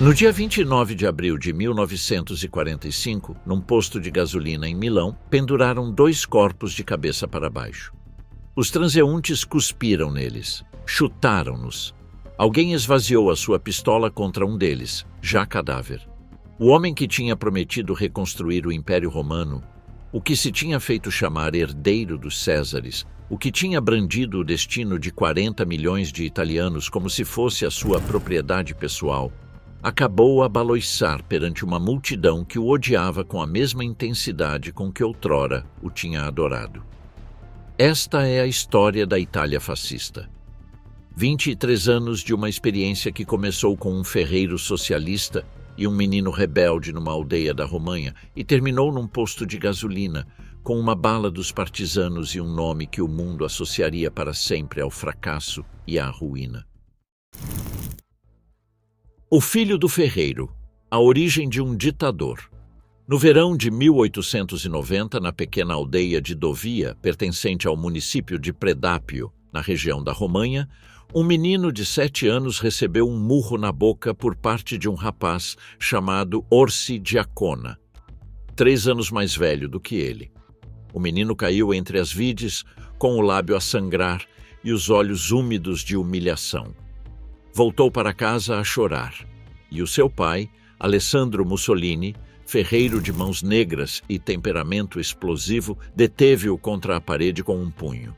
No dia 29 de abril de 1945, num posto de gasolina em Milão, penduraram 2 corpos de cabeça para baixo. Os transeuntes cuspiram neles, chutaram-nos. Alguém esvaziou a sua pistola contra um deles, já cadáver. O homem que tinha prometido reconstruir o Império Romano, o que se tinha feito chamar herdeiro dos Césares, o que tinha brandido o destino de 40 milhões de italianos como se fosse a sua propriedade pessoal, acabou a baloiçar perante uma multidão que o odiava com a mesma intensidade com que outrora o tinha adorado. Esta é a história da Itália fascista. 23 anos de uma experiência que começou com um ferreiro socialista e um menino rebelde numa aldeia da Romanha e terminou num posto de gasolina, com uma bala dos partisanos e um nome que o mundo associaria para sempre ao fracasso e à ruína. O filho do ferreiro, a origem de um ditador. No verão de 1890, na pequena aldeia de Dovia, pertencente ao município de Predápio, na região da Romanha, um menino de 7 anos recebeu um murro na boca por parte de um rapaz chamado Orsi Giacona, 3 anos mais velho do que ele. O menino caiu entre as vides, com o lábio a sangrar e os olhos úmidos de humilhação. Voltou para casa a chorar, e o seu pai, Alessandro Mussolini, ferreiro de mãos negras e temperamento explosivo, deteve-o contra a parede com um punho.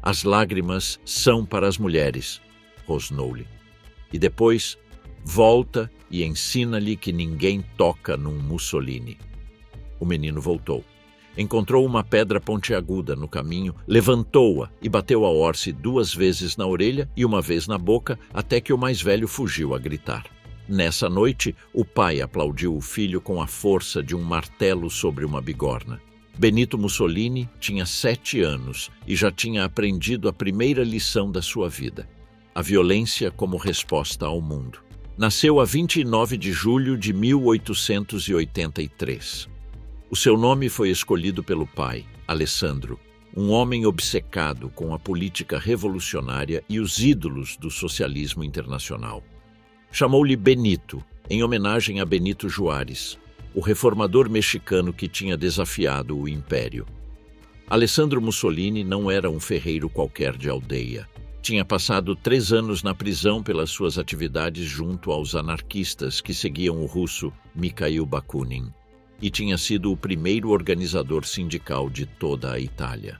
"As lágrimas são para as mulheres", rosnou-lhe. E depois, volta e ensina-lhe que ninguém toca num Mussolini. O menino voltou. Encontrou uma pedra pontiaguda no caminho, levantou-a e bateu a Orsi 2 vezes na orelha e 1 vez na boca, até que o mais velho fugiu a gritar. Nessa noite, o pai aplaudiu o filho com a força de um martelo sobre uma bigorna. Benito Mussolini tinha 7 anos e já tinha aprendido a primeira lição da sua vida: a violência como resposta ao mundo. Nasceu a 29 de julho de 1883. O seu nome foi escolhido pelo pai, Alessandro, um homem obcecado com a política revolucionária e os ídolos do socialismo internacional. Chamou-lhe Benito, em homenagem a Benito Juárez, o reformador mexicano que tinha desafiado o império. Alessandro Mussolini não era um ferreiro qualquer de aldeia. Tinha passado 3 anos na prisão pelas suas atividades junto aos anarquistas que seguiam o russo Mikhail Bakunin, e tinha sido o primeiro organizador sindical de toda a Itália.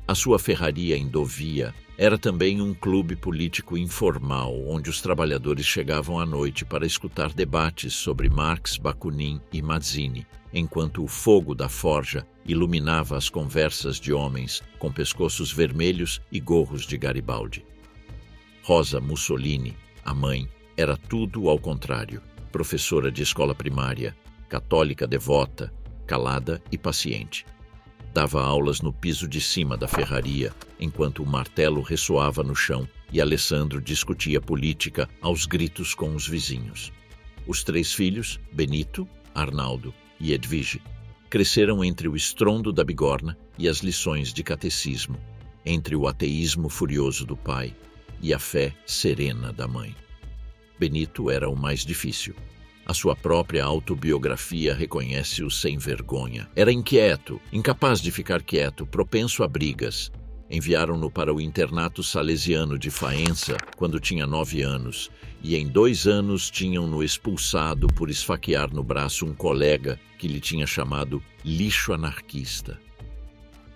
A sua ferraria em Dovia era também um clube político informal, onde os trabalhadores chegavam à noite para escutar debates sobre Marx, Bakunin e Mazzini, enquanto o fogo da forja iluminava as conversas de homens com pescoços vermelhos e gorros de Garibaldi. Rosa Mussolini, a mãe, era tudo ao contrário: professora de escola primária, católica devota, calada e paciente. Dava aulas no piso de cima da ferraria, enquanto o martelo ressoava no chão e Alessandro discutia política aos gritos com os vizinhos. Os 3 filhos, Benito, Arnaldo e Edvige, cresceram entre o estrondo da bigorna e as lições de catecismo, entre o ateísmo furioso do pai e a fé serena da mãe. Benito era o mais difícil. A sua própria autobiografia reconhece-o sem vergonha. Era inquieto, incapaz de ficar quieto, propenso a brigas. Enviaram-no para o internato salesiano de Faenza quando tinha 9 anos, e em 2 anos tinham-no expulsado por esfaquear no braço um colega que lhe tinha chamado lixo anarquista.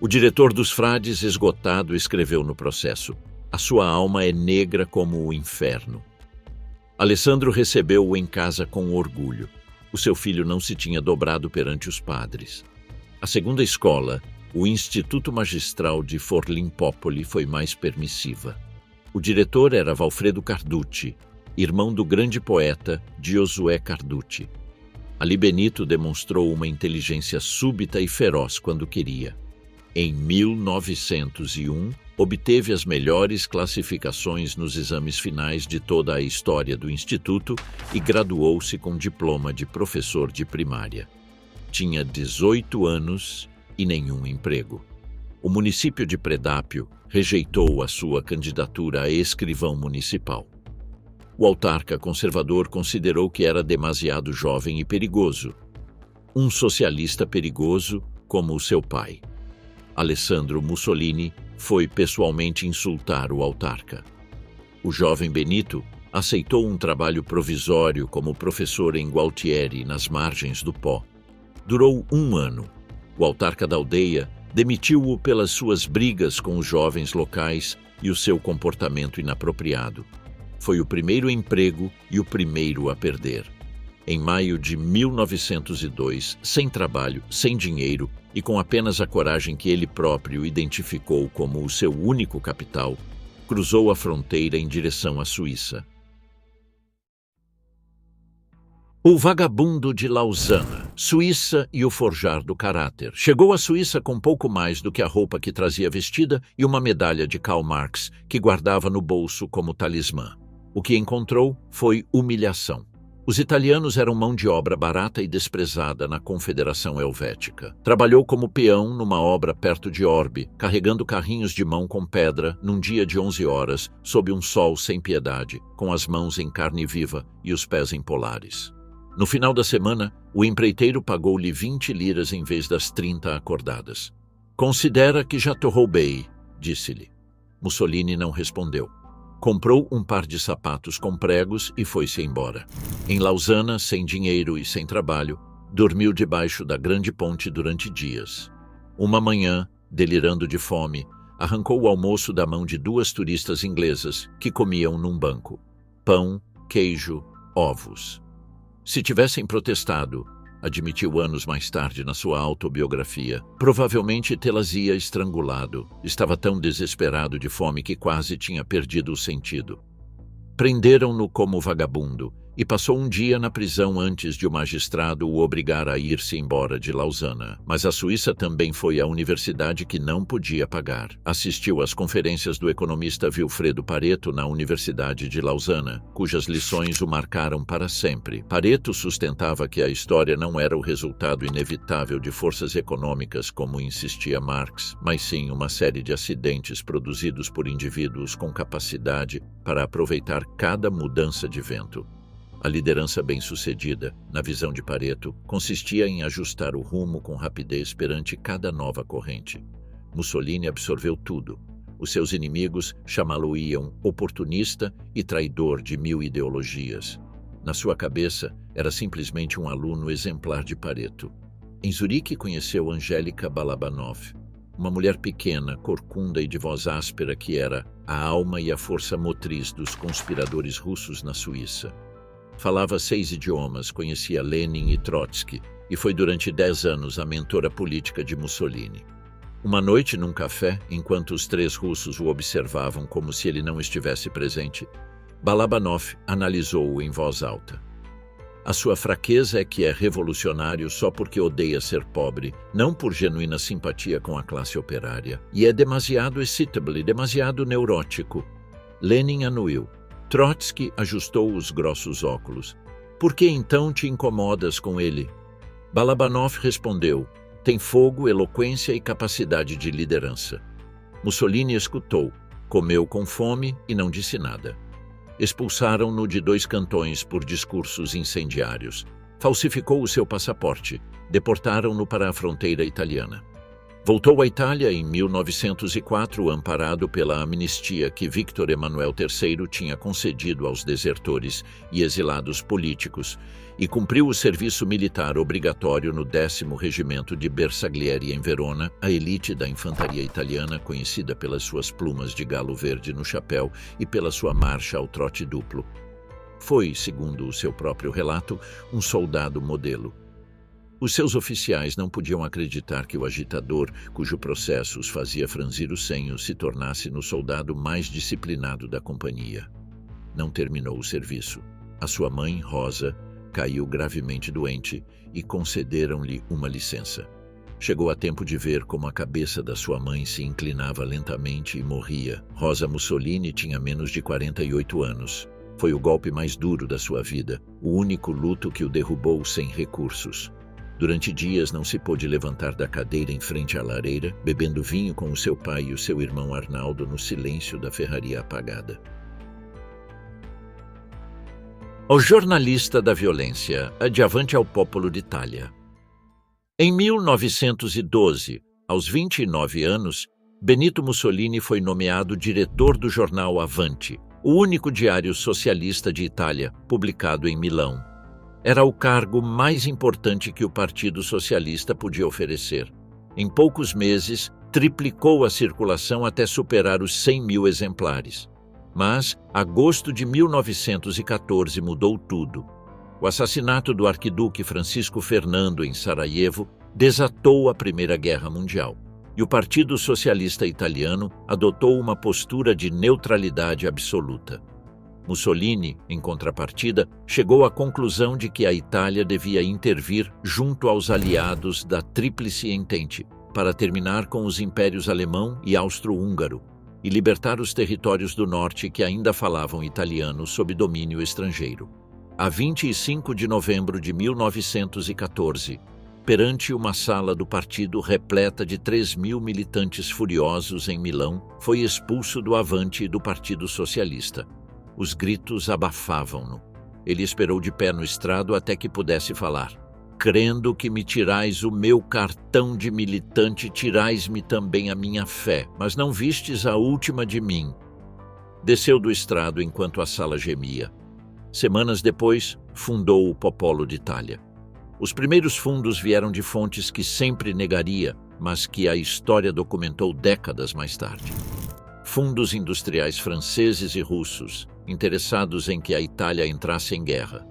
O diretor dos frades, esgotado, escreveu no processo: "A sua alma é negra como o inferno." Alessandro recebeu-o em casa com orgulho. O seu filho não se tinha dobrado perante os padres. A segunda escola, o Instituto Magistral de Forlimpopoli, foi mais permissiva. O diretor era Valfredo Carducci, irmão do grande poeta Giosuè Carducci. Ali Benito demonstrou uma inteligência súbita e feroz quando queria. Em 1901, obteve as melhores classificações nos exames finais de toda a história do Instituto e graduou-se com diploma de professor de primária. Tinha 18 anos e nenhum emprego. O município de Predápio rejeitou a sua candidatura a escrivão municipal. O autarca conservador considerou que era demasiado jovem e perigoso. Um socialista perigoso como o seu pai. Alessandro Mussolini foi pessoalmente insultar o autarca. O jovem Benito aceitou um trabalho provisório como professor em Gualtieri, nas margens do Pó. Durou 1 ano. O autarca da aldeia demitiu-o pelas suas brigas com os jovens locais e o seu comportamento inapropriado. Foi o primeiro emprego e o primeiro a perder. Em maio de 1902, sem trabalho, sem dinheiro e com apenas a coragem que ele próprio identificou como o seu único capital, cruzou a fronteira em direção à Suíça. O Vagabundo de Lausana, Suíça e o Forjar do Caráter. Chegou à Suíça com pouco mais do que a roupa que trazia vestida e uma medalha de Karl Marx que guardava no bolso como talismã. O que encontrou foi humilhação. Os italianos eram mão de obra barata e desprezada na Confederação Helvética. Trabalhou como peão numa obra perto de Orbe, carregando carrinhos de mão com pedra num dia de 11 horas, sob um sol sem piedade, com as mãos em carne viva e os pés em polares. No final da semana, o empreiteiro pagou-lhe 20 liras em vez das 30 acordadas. "Considera que já te roubei", disse-lhe. Mussolini não respondeu. Comprou um par de sapatos com pregos e foi-se embora. Em Lausana, sem dinheiro e sem trabalho, dormiu debaixo da grande ponte durante dias. Uma manhã, delirando de fome, arrancou o almoço da mão de 2 turistas inglesas que comiam num banco. Pão, queijo, ovos. Se tivessem protestado, admitiu anos mais tarde na sua autobiografia, provavelmente tê-las-ia estrangulado. Estava tão desesperado de fome que quase tinha perdido o sentido. Prenderam-no como vagabundo e passou um dia na prisão antes de o magistrado o obrigar a ir-se embora de Lausana. Mas a Suíça também foi a universidade que não podia pagar. Assistiu às conferências do economista Vilfredo Pareto na Universidade de Lausana, cujas lições o marcaram para sempre. Pareto sustentava que a história não era o resultado inevitável de forças econômicas, como insistia Marx, mas sim uma série de acidentes produzidos por indivíduos com capacidade para aproveitar cada mudança de vento. A liderança bem-sucedida, na visão de Pareto, consistia em ajustar o rumo com rapidez perante cada nova corrente. Mussolini absorveu tudo. Os seus inimigos chamá-lo-iam oportunista e traidor de 1000 ideologias. Na sua cabeça, era simplesmente um aluno exemplar de Pareto. Em Zurique conheceu Angélica Balabanov, uma mulher pequena, corcunda e de voz áspera que era a alma e a força motriz dos conspiradores russos na Suíça. Falava 6 idiomas, conhecia Lenin e Trotsky e foi durante 10 anos a mentora política de Mussolini. Uma noite, num café, enquanto os 3 russos o observavam como se ele não estivesse presente, Balabanov analisou-o em voz alta. A sua fraqueza é que é revolucionário só porque odeia ser pobre, não por genuína simpatia com a classe operária. E é demasiado excitable, demasiado neurótico. Lenin anuiu. Trotsky ajustou os grossos óculos. "Por que então te incomodas com ele?" Balabanov respondeu: "Tem fogo, eloquência e capacidade de liderança." Mussolini escutou, comeu com fome e não disse nada. Expulsaram-no de 2 cantões por discursos incendiários. Falsificou o seu passaporte. Deportaram-no para a fronteira italiana. Voltou à Itália em 1904, amparado pela anistia que Victor Emanuel III tinha concedido aos desertores e exilados políticos, e cumpriu o serviço militar obrigatório no 10º Regimento de Bersaglieri em Verona, a elite da infantaria italiana, conhecida pelas suas plumas de galo verde no chapéu e pela sua marcha ao trote duplo. Foi, segundo o seu próprio relato, um soldado modelo. Os seus oficiais não podiam acreditar que o agitador, cujo processo os fazia franzir os senhos, se tornasse no soldado mais disciplinado da companhia. Não terminou o serviço. A sua mãe, Rosa, caiu gravemente doente e concederam-lhe uma licença. Chegou a tempo de ver como a cabeça da sua mãe se inclinava lentamente e morria. Rosa Mussolini tinha menos de 48 anos. Foi o golpe mais duro da sua vida, o único luto que o derrubou sem recursos. Durante dias não se pôde levantar da cadeira em frente à lareira, bebendo vinho com o seu pai e o seu irmão Arnaldo no silêncio da ferraria apagada. O jornalista da violência, adiante ao popolo d'Italia. Em 1912, aos 29 anos, Benito Mussolini foi nomeado diretor do jornal Avanti, o único diário socialista de Itália, publicado em Milão. Era o cargo mais importante que o Partido Socialista podia oferecer. Em poucos meses, triplicou a circulação até superar os 100 mil exemplares. Mas, agosto de 1914 mudou tudo. O assassinato do arquiduque Francisco Fernando em Sarajevo desatou a Primeira Guerra Mundial, e o Partido Socialista Italiano adotou uma postura de neutralidade absoluta. Mussolini, em contrapartida, chegou à conclusão de que a Itália devia intervir junto aos aliados da Tríplice Entente para terminar com os impérios alemão e austro-húngaro e libertar os territórios do norte que ainda falavam italiano sob domínio estrangeiro. A 25 de novembro de 1914, perante uma sala do partido repleta de 3.000 militantes furiosos em Milão, foi expulso do Avanti e do Partido Socialista. Os gritos abafavam-no. Ele esperou de pé no estrado até que pudesse falar. Crendo que me tirais o meu cartão de militante, tirais-me também a minha fé, mas não vistes a última de mim. Desceu do estrado enquanto a sala gemia. Semanas depois, fundou o Popolo d'Italia. Os primeiros fundos vieram de fontes que sempre negaria, mas que a história documentou décadas mais tarde. Fundos industriais franceses e russos, interessados em que a Itália entrasse em guerra.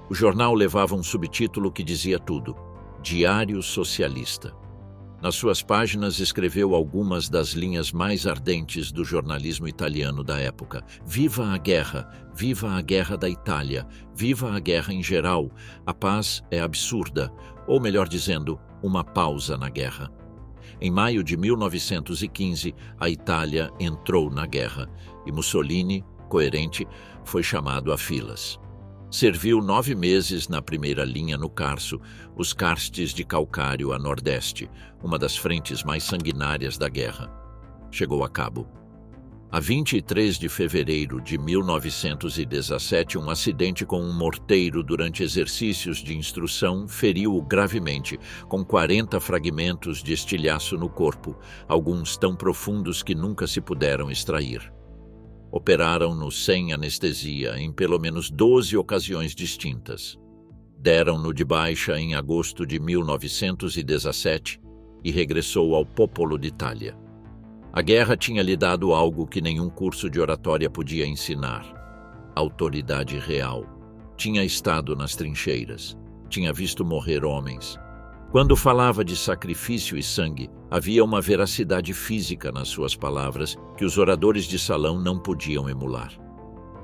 O jornal levava um subtítulo que dizia tudo: Diário Socialista. Nas suas páginas escreveu algumas das linhas mais ardentes do jornalismo italiano da época. Viva a guerra da Itália, viva a guerra em geral, a paz é absurda, ou melhor dizendo, uma pausa na guerra. Em maio de 1915, a Itália entrou na guerra e Mussolini, coerente, foi chamado a filas. Serviu 9 meses na primeira linha no Carso, os Karstes de Calcário a Nordeste, uma das frentes mais sanguinárias da guerra. Chegou a cabo. A 23 de fevereiro de 1917, um acidente com um morteiro durante exercícios de instrução feriu-o gravemente, com 40 fragmentos de estilhaço no corpo, alguns tão profundos que nunca se puderam extrair. Operaram-no sem anestesia em pelo menos 12 ocasiões distintas. Deram-no de baixa em agosto de 1917 e regressou ao Popolo d'Italia. A guerra tinha lhe dado algo que nenhum curso de oratória podia ensinar: autoridade real. Tinha estado nas trincheiras, tinha visto morrer homens. Quando falava de sacrifício e sangue, havia uma veracidade física nas suas palavras que os oradores de salão não podiam emular.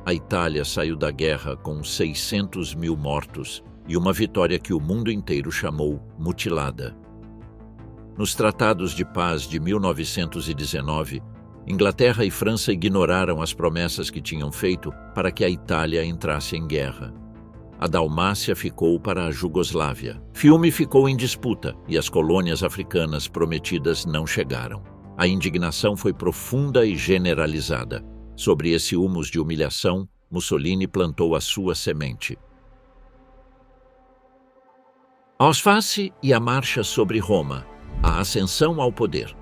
A Itália saiu da guerra com 600 mil mortos e uma vitória que o mundo inteiro chamou mutilada. Nos tratados de paz de 1919, Inglaterra e França ignoraram as promessas que tinham feito para que a Itália entrasse em guerra. A Dalmácia ficou para a Jugoslávia. Fiume ficou em disputa e as colônias africanas prometidas não chegaram. A indignação foi profunda e generalizada. Sobre esse humus de humilhação, Mussolini plantou a sua semente. Ausface e a marcha sobre Roma, a ascensão ao poder.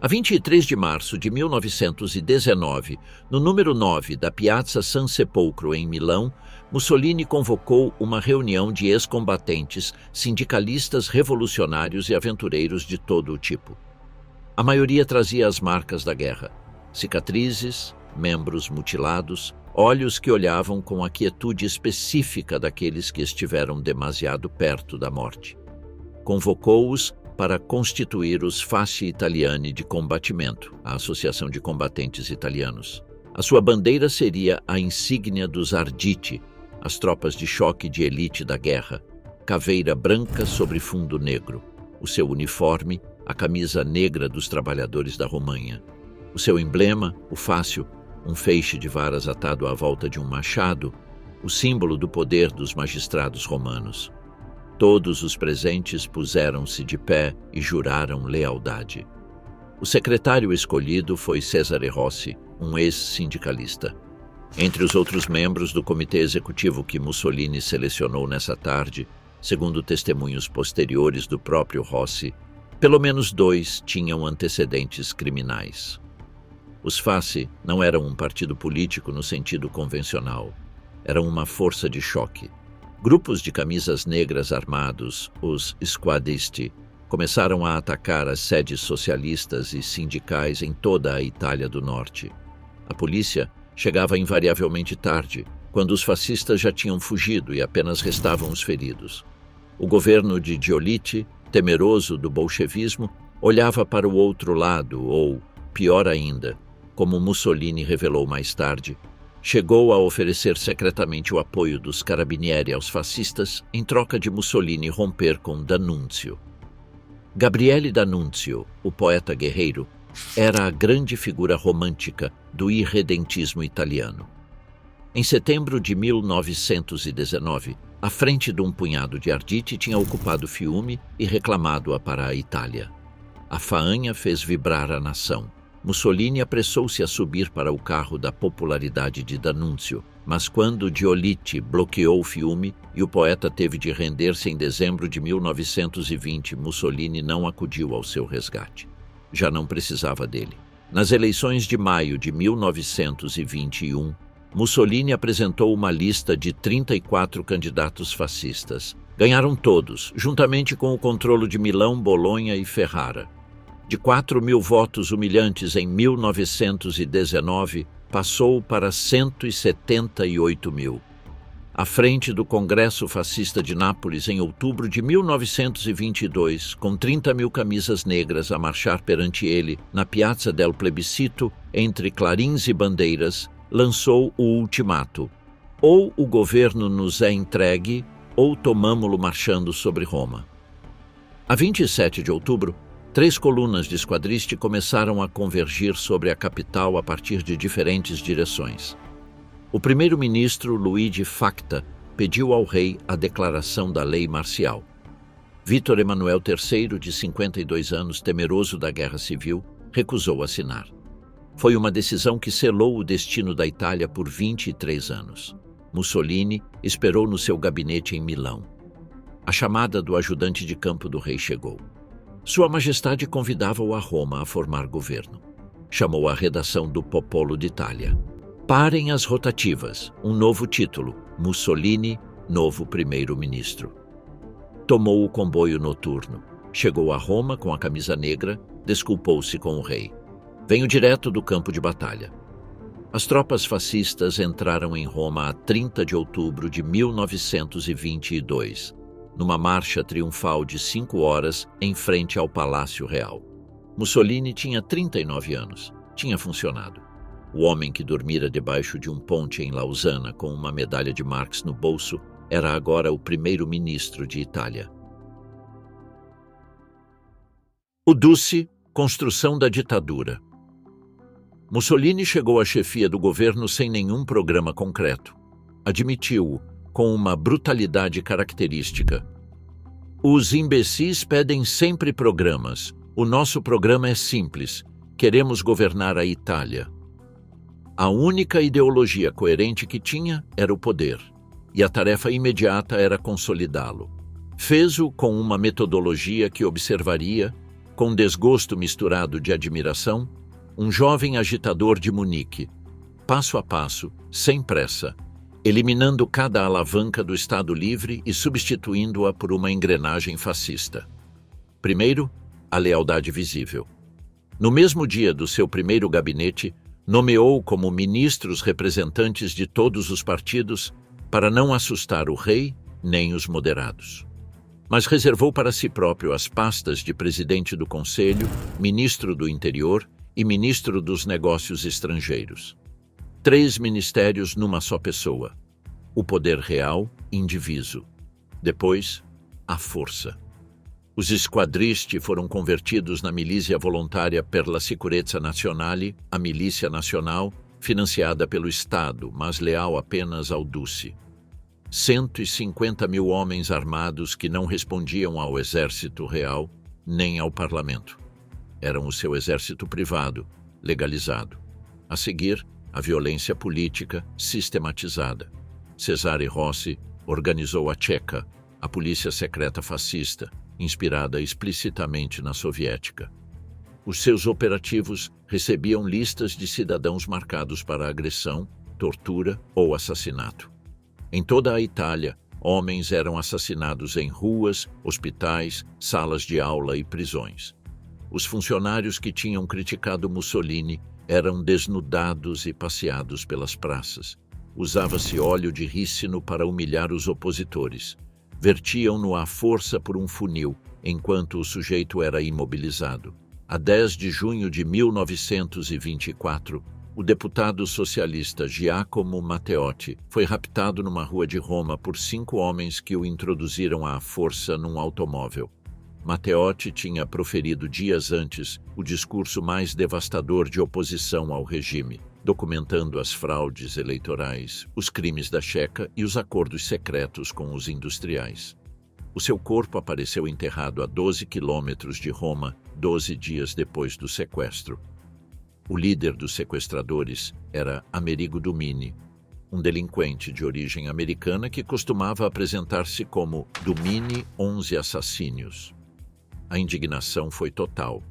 A 23 de março de 1919, no número 9 da Piazza San Sepolcro, em Milão, Mussolini convocou uma reunião de ex-combatentes, sindicalistas, revolucionários e aventureiros de todo o tipo. A maioria trazia as marcas da guerra: cicatrizes, membros mutilados, olhos que olhavam com a quietude específica daqueles que estiveram demasiado perto da morte. Convocou-os para constituir os Fasci Italiani de Combattimento, a Associação de Combatentes Italianos. A sua bandeira seria a insígnia dos Arditi, as tropas de choque de elite da guerra, caveira branca sobre fundo negro, o seu uniforme, a camisa negra dos trabalhadores da Romanha. O seu emblema, o fácio, um feixe de varas atado à volta de um machado, o símbolo do poder dos magistrados romanos. Todos os presentes puseram-se de pé e juraram lealdade. O secretário escolhido foi Cesare Rossi, um ex-sindicalista. Entre os outros membros do comitê executivo que Mussolini selecionou nessa tarde, segundo testemunhos posteriores do próprio Rossi, pelo menos 2 tinham antecedentes criminais. Os Fasci não eram um partido político no sentido convencional. Eram uma força de choque. Grupos de camisas negras armados, os squadisti, começaram a atacar as sedes socialistas e sindicais em toda a Itália do Norte. A polícia chegava invariavelmente tarde, quando os fascistas já tinham fugido e apenas restavam os feridos. O governo de Giolitti, temeroso do bolchevismo, olhava para o outro lado ou, pior ainda, como Mussolini revelou mais tarde, chegou a oferecer secretamente o apoio dos carabinieri aos fascistas em troca de Mussolini romper com D'Annunzio. Gabriele D'Annunzio, o poeta guerreiro, era a grande figura romântica do irredentismo italiano. Em setembro de 1919, à frente de um punhado de arditi tinha ocupado Fiume e reclamado-a para a Itália. A faanha fez vibrar a nação. Mussolini apressou-se a subir para o carro da popularidade de D'Annunzio, mas quando Giolitti bloqueou Fiume e o poeta teve de render-se em dezembro de 1920, Mussolini não acudiu ao seu resgate. Já não precisava dele. Nas eleições de maio de 1921, Mussolini apresentou uma lista de 34 candidatos fascistas. Ganharam todos, juntamente com o controle de Milão, Bolonha e Ferrara. De 4.000 votos humilhantes em 1919, passou para 178.000. À frente do Congresso Fascista de Nápoles, em outubro de 1922, com 30.000 camisas negras a marchar perante ele na Piazza del Plebiscito, entre clarins e bandeiras, lançou o ultimato: ou o governo nos é entregue, ou tomamo-lo marchando sobre Roma. A 27 de outubro, 3 colunas de squadristi começaram a convergir sobre a capital a partir de diferentes direções. O primeiro-ministro Luigi Facta pediu ao rei a declaração da lei marcial. Vítor Emanuel III, de 52 anos, temeroso da guerra civil, recusou assinar. Foi uma decisão que selou o destino da Itália por 23 anos. Mussolini esperou no seu gabinete em Milão. A chamada do ajudante de campo do rei chegou. Sua Majestade convidava-o a Roma a formar governo. Chamou a redação do Popolo d'Italia. Parem as rotativas, um novo título, Mussolini, novo primeiro-ministro. Tomou o comboio noturno, chegou a Roma com a camisa negra, desculpou-se com o rei. Venho direto do campo de batalha. As tropas fascistas entraram em Roma a 30 de outubro de 1922, numa marcha triunfal de 5 horas em frente ao Palácio Real. Mussolini tinha 39 anos, tinha funcionado. O homem que dormira debaixo de um ponte em Lausana com uma medalha de Marx no bolso era agora o primeiro-ministro de Itália. O Duce, construção da ditadura. Mussolini chegou à chefia do governo sem nenhum programa concreto. Admitiu-o com uma brutalidade característica. Os imbecis pedem sempre programas. O nosso programa é simples. Queremos governar a Itália. A única ideologia coerente que tinha era o poder, e a tarefa imediata era consolidá-lo. Fez-o com uma metodologia que observaria, com desgosto misturado de admiração, um jovem agitador de Munique, passo a passo, sem pressa, eliminando cada alavanca do Estado Livre e substituindo-a por uma engrenagem fascista. Primeiro, a lealdade visível. No mesmo dia do seu primeiro gabinete, nomeou como ministros representantes de todos os partidos para não assustar o rei nem os moderados. Mas reservou para si próprio as pastas de presidente do Conselho, ministro do Interior e ministro dos Negócios Estrangeiros. 3 ministérios numa só pessoa. O poder real, indiviso. Depois, a força. Os squadristi foram convertidos na milícia volontária per la Sicurezza Nazionale, a milícia nacional, financiada pelo Estado, mas leal apenas ao Duce. 150.000 homens armados que não respondiam ao exército real, nem ao parlamento. Eram o seu exército privado, legalizado. A seguir, a violência política sistematizada. Cesare Rossi organizou a Tcheca, a polícia secreta fascista, inspirada explicitamente na soviética. Os seus operativos recebiam listas de cidadãos marcados para agressão, tortura ou assassinato. Em toda a Itália, homens eram assassinados em ruas, hospitais, salas de aula e prisões. Os funcionários que tinham criticado Mussolini eram desnudados e passeados pelas praças. Usava-se óleo de rícino para humilhar os opositores. Vertiam-no à força por um funil, enquanto o sujeito era imobilizado. A 10 de junho de 1924, o deputado socialista Giacomo Matteotti foi raptado numa rua de Roma por 5 homens que o introduziram à força num automóvel. Matteotti tinha proferido dias antes o discurso mais devastador de oposição ao regime, documentando as fraudes eleitorais, os crimes da Checa e os acordos secretos com os industriais. O seu corpo apareceu enterrado a 12 quilômetros de Roma, 12 dias depois do sequestro. O líder dos sequestradores era Amerigo Dumini, um delinquente de origem americana que costumava apresentar-se como Dumini 11 Assassínios. A indignação foi total.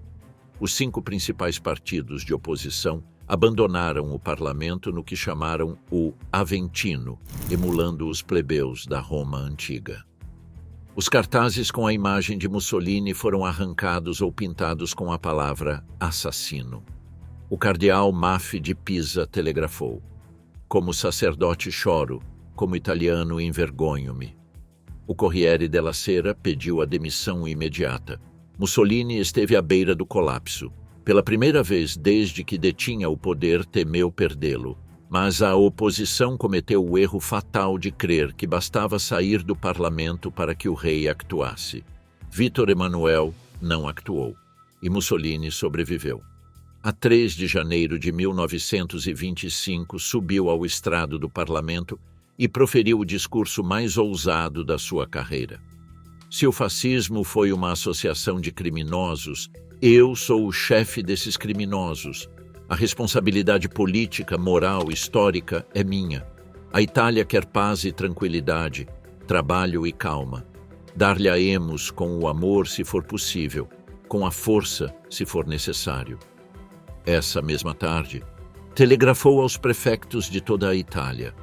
Os 5 principais partidos de oposição abandonaram o parlamento no que chamaram o Aventino, emulando os plebeus da Roma antiga. Os cartazes com a imagem de Mussolini foram arrancados ou pintados com a palavra assassino. O cardeal Maffei de Pisa telegrafou: "Como sacerdote choro, como italiano envergonho-me." O Corriere della Sera pediu a demissão imediata. Mussolini esteve à beira do colapso. Pela primeira vez desde que detinha o poder, temeu perdê-lo. Mas a oposição cometeu o erro fatal de crer que bastava sair do parlamento para que o rei actuasse. Vítor Emanuel não actuou, e Mussolini sobreviveu. A 3 de janeiro de 1925, subiu ao estrado do parlamento e proferiu o discurso mais ousado da sua carreira. Se o fascismo foi uma associação de criminosos, eu sou o chefe desses criminosos. A responsabilidade política, moral, histórica é minha. A Itália quer paz e tranquilidade, trabalho e calma. Dar-lhe-emos com o amor se for possível, com a força se for necessário. Essa mesma tarde, telegrafou aos prefectos de toda a Itália.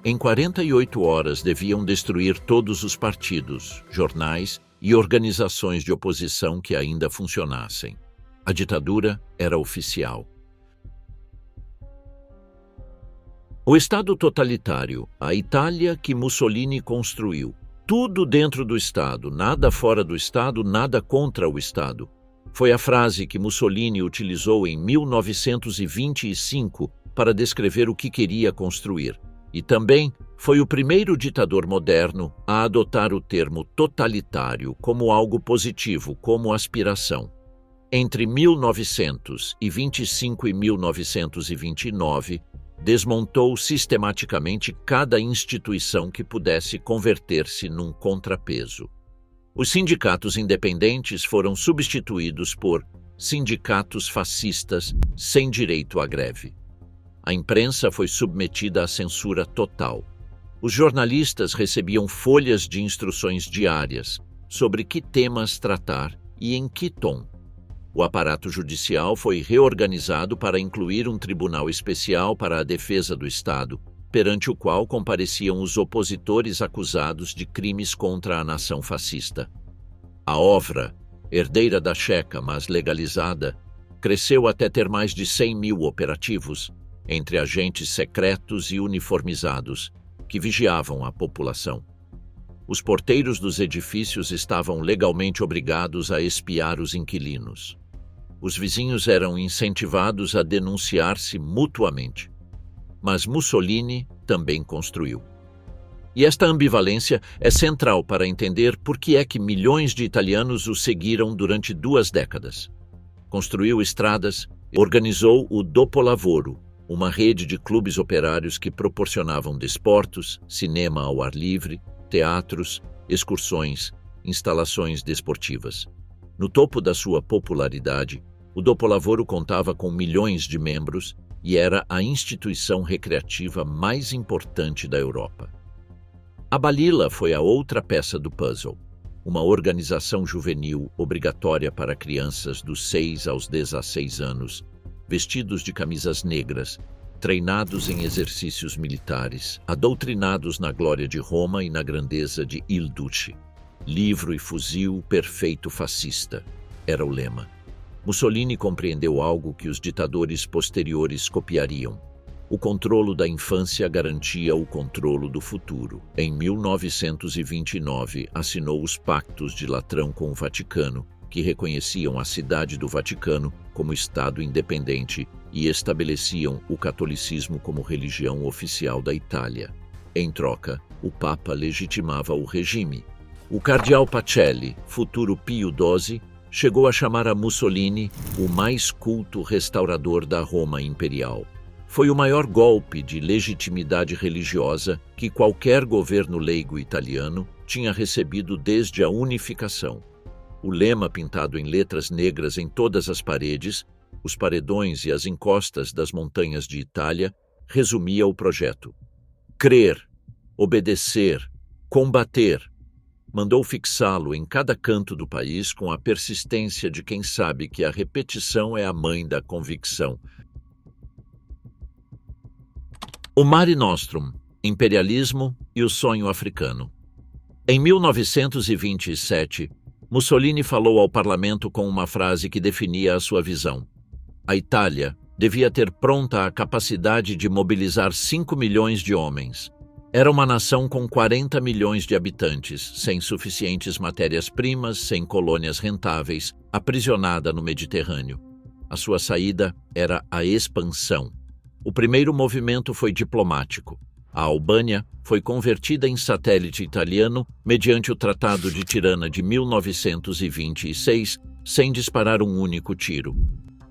Em 48 horas deviam destruir todos os partidos, jornais e organizações de oposição que ainda funcionassem. A ditadura era oficial. O Estado totalitário, a Itália que Mussolini construiu. Tudo dentro do Estado, nada fora do Estado, nada contra o Estado. Foi a frase que Mussolini utilizou em 1925 para descrever o que queria construir. E também foi o primeiro ditador moderno a adotar o termo totalitário como algo positivo, como aspiração. Entre 1925 e 1929, desmontou sistematicamente cada instituição que pudesse converter-se num contrapeso. Os sindicatos independentes foram substituídos por sindicatos fascistas sem direito à greve. A imprensa foi submetida à censura total. Os jornalistas recebiam folhas de instruções diárias sobre que temas tratar e em que tom. O aparato judicial foi reorganizado para incluir um tribunal especial para a defesa do Estado, perante o qual compareciam os opositores acusados de crimes contra a nação fascista. A OVRA, herdeira da Checa, mas legalizada, cresceu até ter mais de 100.000 operativos, entre agentes secretos e uniformizados, que vigiavam a população. Os porteiros dos edifícios estavam legalmente obrigados a espiar os inquilinos. Os vizinhos eram incentivados a denunciar-se mutuamente. Mas Mussolini também construiu. E esta ambivalência é central para entender por que é que milhões de italianos o seguiram durante 2 décadas. Construiu estradas, organizou o Dopolavoro, uma rede de clubes operários que proporcionavam desportos, cinema ao ar livre, teatros, excursões, instalações desportivas. No topo da sua popularidade, o Dopolavoro contava com milhões de membros e era a instituição recreativa mais importante da Europa. A Balila foi a outra peça do puzzle, uma organização juvenil obrigatória para crianças dos 6 aos 16 anos, vestidos de camisas negras, treinados em exercícios militares, adoutrinados na glória de Roma e na grandeza de Il Duce. Livro e fuzil perfeito fascista, era o lema. Mussolini compreendeu algo que os ditadores posteriores copiariam. O controlo da infância garantia o controlo do futuro. Em 1929, assinou os Pactos de Latrão com o Vaticano, que reconheciam a Cidade do Vaticano como Estado independente e estabeleciam o catolicismo como religião oficial da Itália. Em troca, o Papa legitimava o regime. O cardeal Pacelli, futuro Pio XII, chegou a chamar a Mussolini o mais culto restaurador da Roma imperial. Foi o maior golpe de legitimidade religiosa que qualquer governo leigo italiano tinha recebido desde a unificação. O lema pintado em letras negras em todas as paredes, os paredões e as encostas das montanhas de Itália, resumia o projeto. Crer, obedecer, combater. Mandou fixá-lo em cada canto do país com a persistência de quem sabe que a repetição é a mãe da convicção. O Mare Nostrum, imperialismo e o sonho africano. Em 1927, Mussolini falou ao parlamento com uma frase que definia a sua visão. A Itália devia ter pronta a capacidade de mobilizar 5 milhões de homens. Era uma nação com 40 milhões de habitantes, sem suficientes matérias-primas, sem colônias rentáveis, aprisionada no Mediterrâneo. A sua saída era a expansão. O primeiro movimento foi diplomático. A Albânia foi convertida em satélite italiano mediante o Tratado de Tirana de 1926, sem disparar um único tiro.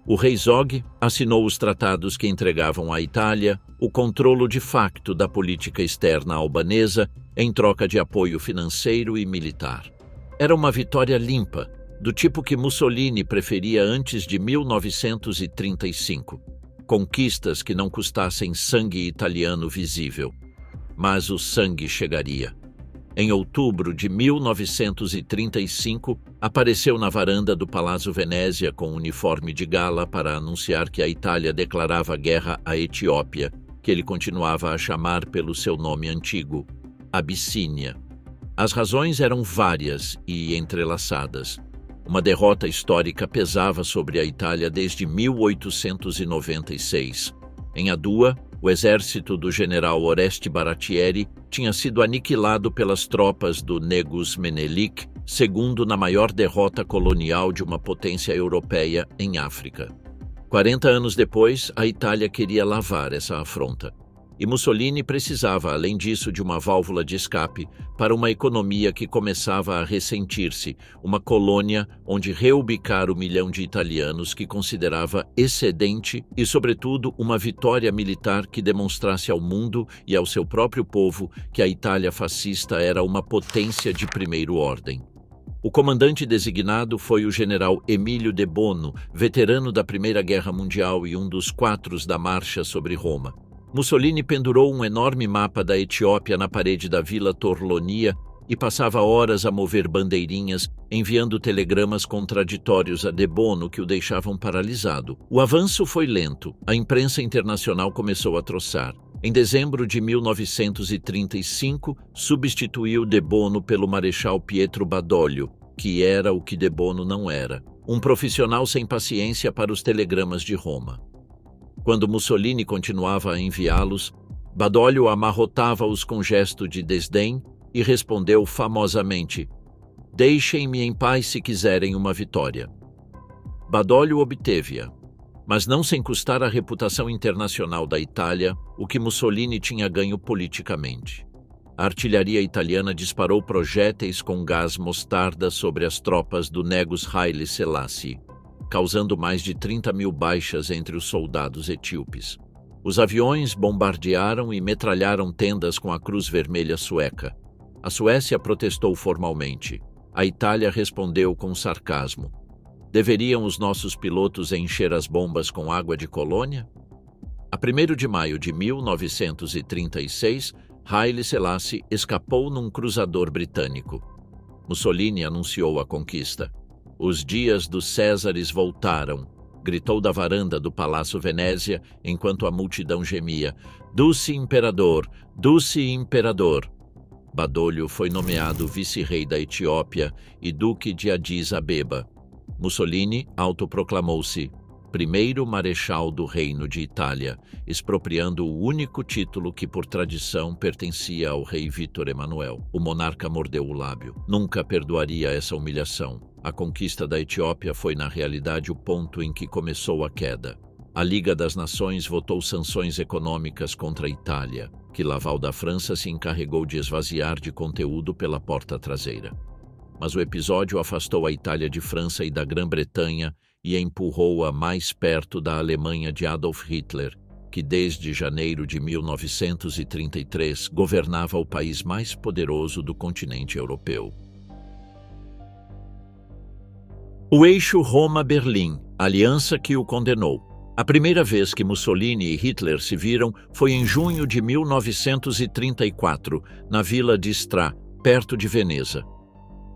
O rei Zog assinou os tratados que entregavam à Itália o controlo de facto da política externa albanesa em troca de apoio financeiro e militar. Era uma vitória limpa, do tipo que Mussolini preferia antes de 1935. Conquistas que não custassem sangue italiano visível. Mas o sangue chegaria. Em outubro de 1935, apareceu na varanda do Palácio Venezia com uniforme de gala para anunciar que a Itália declarava guerra à Etiópia, que ele continuava a chamar pelo seu nome antigo, Abissínia. As razões eram várias e entrelaçadas. Uma derrota histórica pesava sobre a Itália desde 1896. Em Adua, o exército do general Oreste Baratieri tinha sido aniquilado pelas tropas do Negus Menelik, segundo na maior derrota colonial de uma potência europeia em África. 40 anos depois, a Itália queria lavar essa afronta. E Mussolini precisava, além disso, de uma válvula de escape para uma economia que começava a ressentir-se, uma colônia onde reubicar o milhão de italianos que considerava excedente e, sobretudo, uma vitória militar que demonstrasse ao mundo e ao seu próprio povo que a Itália fascista era uma potência de primeira ordem. O comandante designado foi o general Emílio de Bono, veterano da Primeira Guerra Mundial e um dos quatros da marcha sobre Roma. Mussolini pendurou um enorme mapa da Etiópia na parede da Vila Torlonia e passava horas a mover bandeirinhas, enviando telegramas contraditórios a De Bono que o deixavam paralisado. O avanço foi lento. A imprensa internacional começou a troçar. Em dezembro de 1935, substituiu De Bono pelo Marechal Pietro Badoglio, que era o que De Bono não era, um profissional sem paciência para os telegramas de Roma. Quando Mussolini continuava a enviá-los, Badoglio amarrotava-os com gesto de desdém e respondeu famosamente: "Deixem-me em paz se quiserem uma vitória." Badoglio obteve-a, mas não sem custar a reputação internacional da Itália, o que Mussolini tinha ganho politicamente. A artilharia italiana disparou projéteis com gás mostarda sobre as tropas do Negus Haile Selassie, causando mais de 30 mil baixas entre os soldados etíopes. Os aviões bombardearam e metralharam tendas com a Cruz Vermelha Sueca. A Suécia protestou formalmente. A Itália respondeu com sarcasmo: "Deveriam os nossos pilotos encher as bombas com água de colônia?" A A 1º de maio de 1936, Haile Selassie escapou num cruzador britânico. Mussolini anunciou a conquista. Os dias dos Césares voltaram, gritou da varanda do Palácio Venezia enquanto a multidão gemia: Dulce Imperador! Dulce Imperador! Badoglio foi nomeado vice-rei da Etiópia e duque de Addis Abeba. Mussolini autoproclamou-se primeiro marechal do Reino de Itália, expropriando o único título que, por tradição, pertencia ao rei Vítor Emanuel. O monarca mordeu o lábio. Nunca perdoaria essa humilhação. A conquista da Etiópia foi, na realidade, o ponto em que começou a queda. A Liga das Nações votou sanções econômicas contra a Itália, que Laval da França se encarregou de esvaziar de conteúdo pela porta traseira. Mas o episódio afastou a Itália de França e da Grã-Bretanha e empurrou-a mais perto da Alemanha de Adolf Hitler, que desde janeiro de 1933 governava o país mais poderoso do continente europeu. O eixo Roma-Berlim, aliança que o condenou. A primeira vez que Mussolini e Hitler se viram foi em junho de 1934, na vila de Stra, perto de Veneza.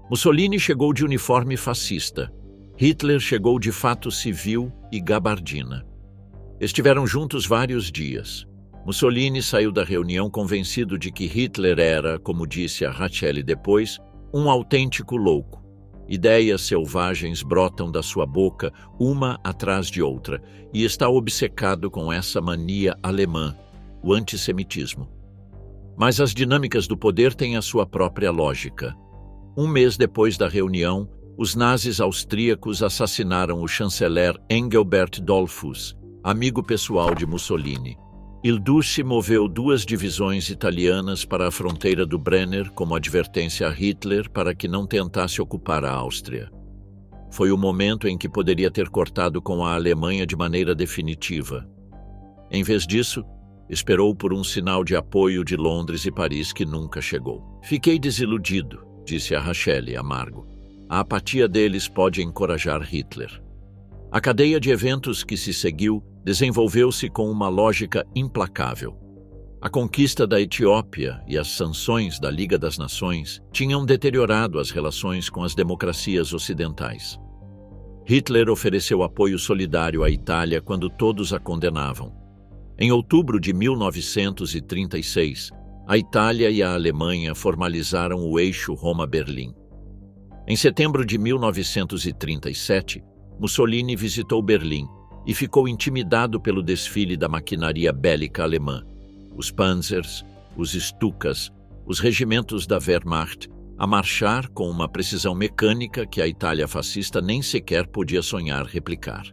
Mussolini chegou de uniforme fascista. Hitler chegou de fato civil e gabardina. Estiveram juntos vários dias. Mussolini saiu da reunião convencido de que Hitler era, como disse a Rachel depois, um autêntico louco. Ideias selvagens brotam da sua boca, uma atrás de outra, e está obcecado com essa mania alemã, o antissemitismo. Mas as dinâmicas do poder têm a sua própria lógica. Um mês depois da reunião, os nazis austríacos assassinaram o chanceler Engelbert Dollfuss, amigo pessoal de Mussolini. Il Duce moveu 2 divisões italianas para a fronteira do Brenner como advertência a Hitler para que não tentasse ocupar a Áustria. Foi o momento em que poderia ter cortado com a Alemanha de maneira definitiva. Em vez disso, esperou por um sinal de apoio de Londres e Paris que nunca chegou. Fiquei desiludido, disse a Rachel, amargo. A apatia deles pode encorajar Hitler. A cadeia de eventos que se seguiu desenvolveu-se com uma lógica implacável. A conquista da Etiópia e as sanções da Liga das Nações tinham deteriorado as relações com as democracias ocidentais. Hitler ofereceu apoio solidário à Itália quando todos a condenavam. Em outubro de 1936, a Itália e a Alemanha formalizaram o eixo Roma-Berlim. Em setembro de 1937, Mussolini visitou Berlim e ficou intimidado pelo desfile da maquinaria bélica alemã. Os Panzers, os Stukas, os regimentos da Wehrmacht, a marchar com uma precisão mecânica que a Itália fascista nem sequer podia sonhar replicar.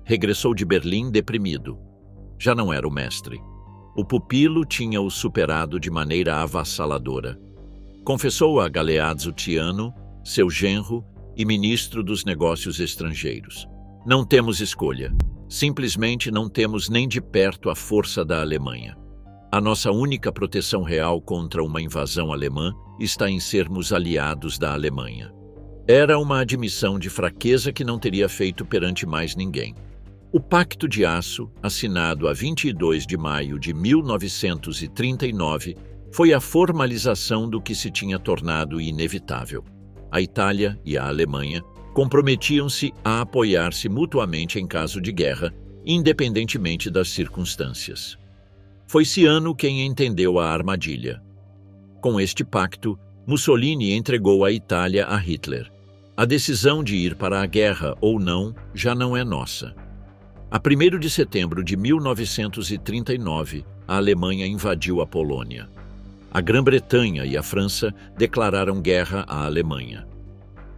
Regressou de Berlim deprimido. Já não era o mestre. O pupilo tinha-o superado de maneira avassaladora. Confessou a Galeazzo Ciano, seu genro e ministro dos Negócios Estrangeiros: não temos escolha. Simplesmente não temos nem de perto a força da Alemanha. A nossa única proteção real contra uma invasão alemã está em sermos aliados da Alemanha. Era uma admissão de fraqueza que não teria feito perante mais ninguém. O Pacto de Aço, assinado a 22 de maio de 1939, foi a formalização do que se tinha tornado inevitável. A Itália e a Alemanha comprometiam-se a apoiar-se mutuamente em caso de guerra, independentemente das circunstâncias. Foi Ciano quem entendeu a armadilha. Com este pacto, Mussolini entregou a Itália a Hitler. A decisão de ir para a guerra ou não já não é nossa. A 1º de setembro de 1939, a Alemanha invadiu a Polônia. A Grã-Bretanha e a França declararam guerra à Alemanha.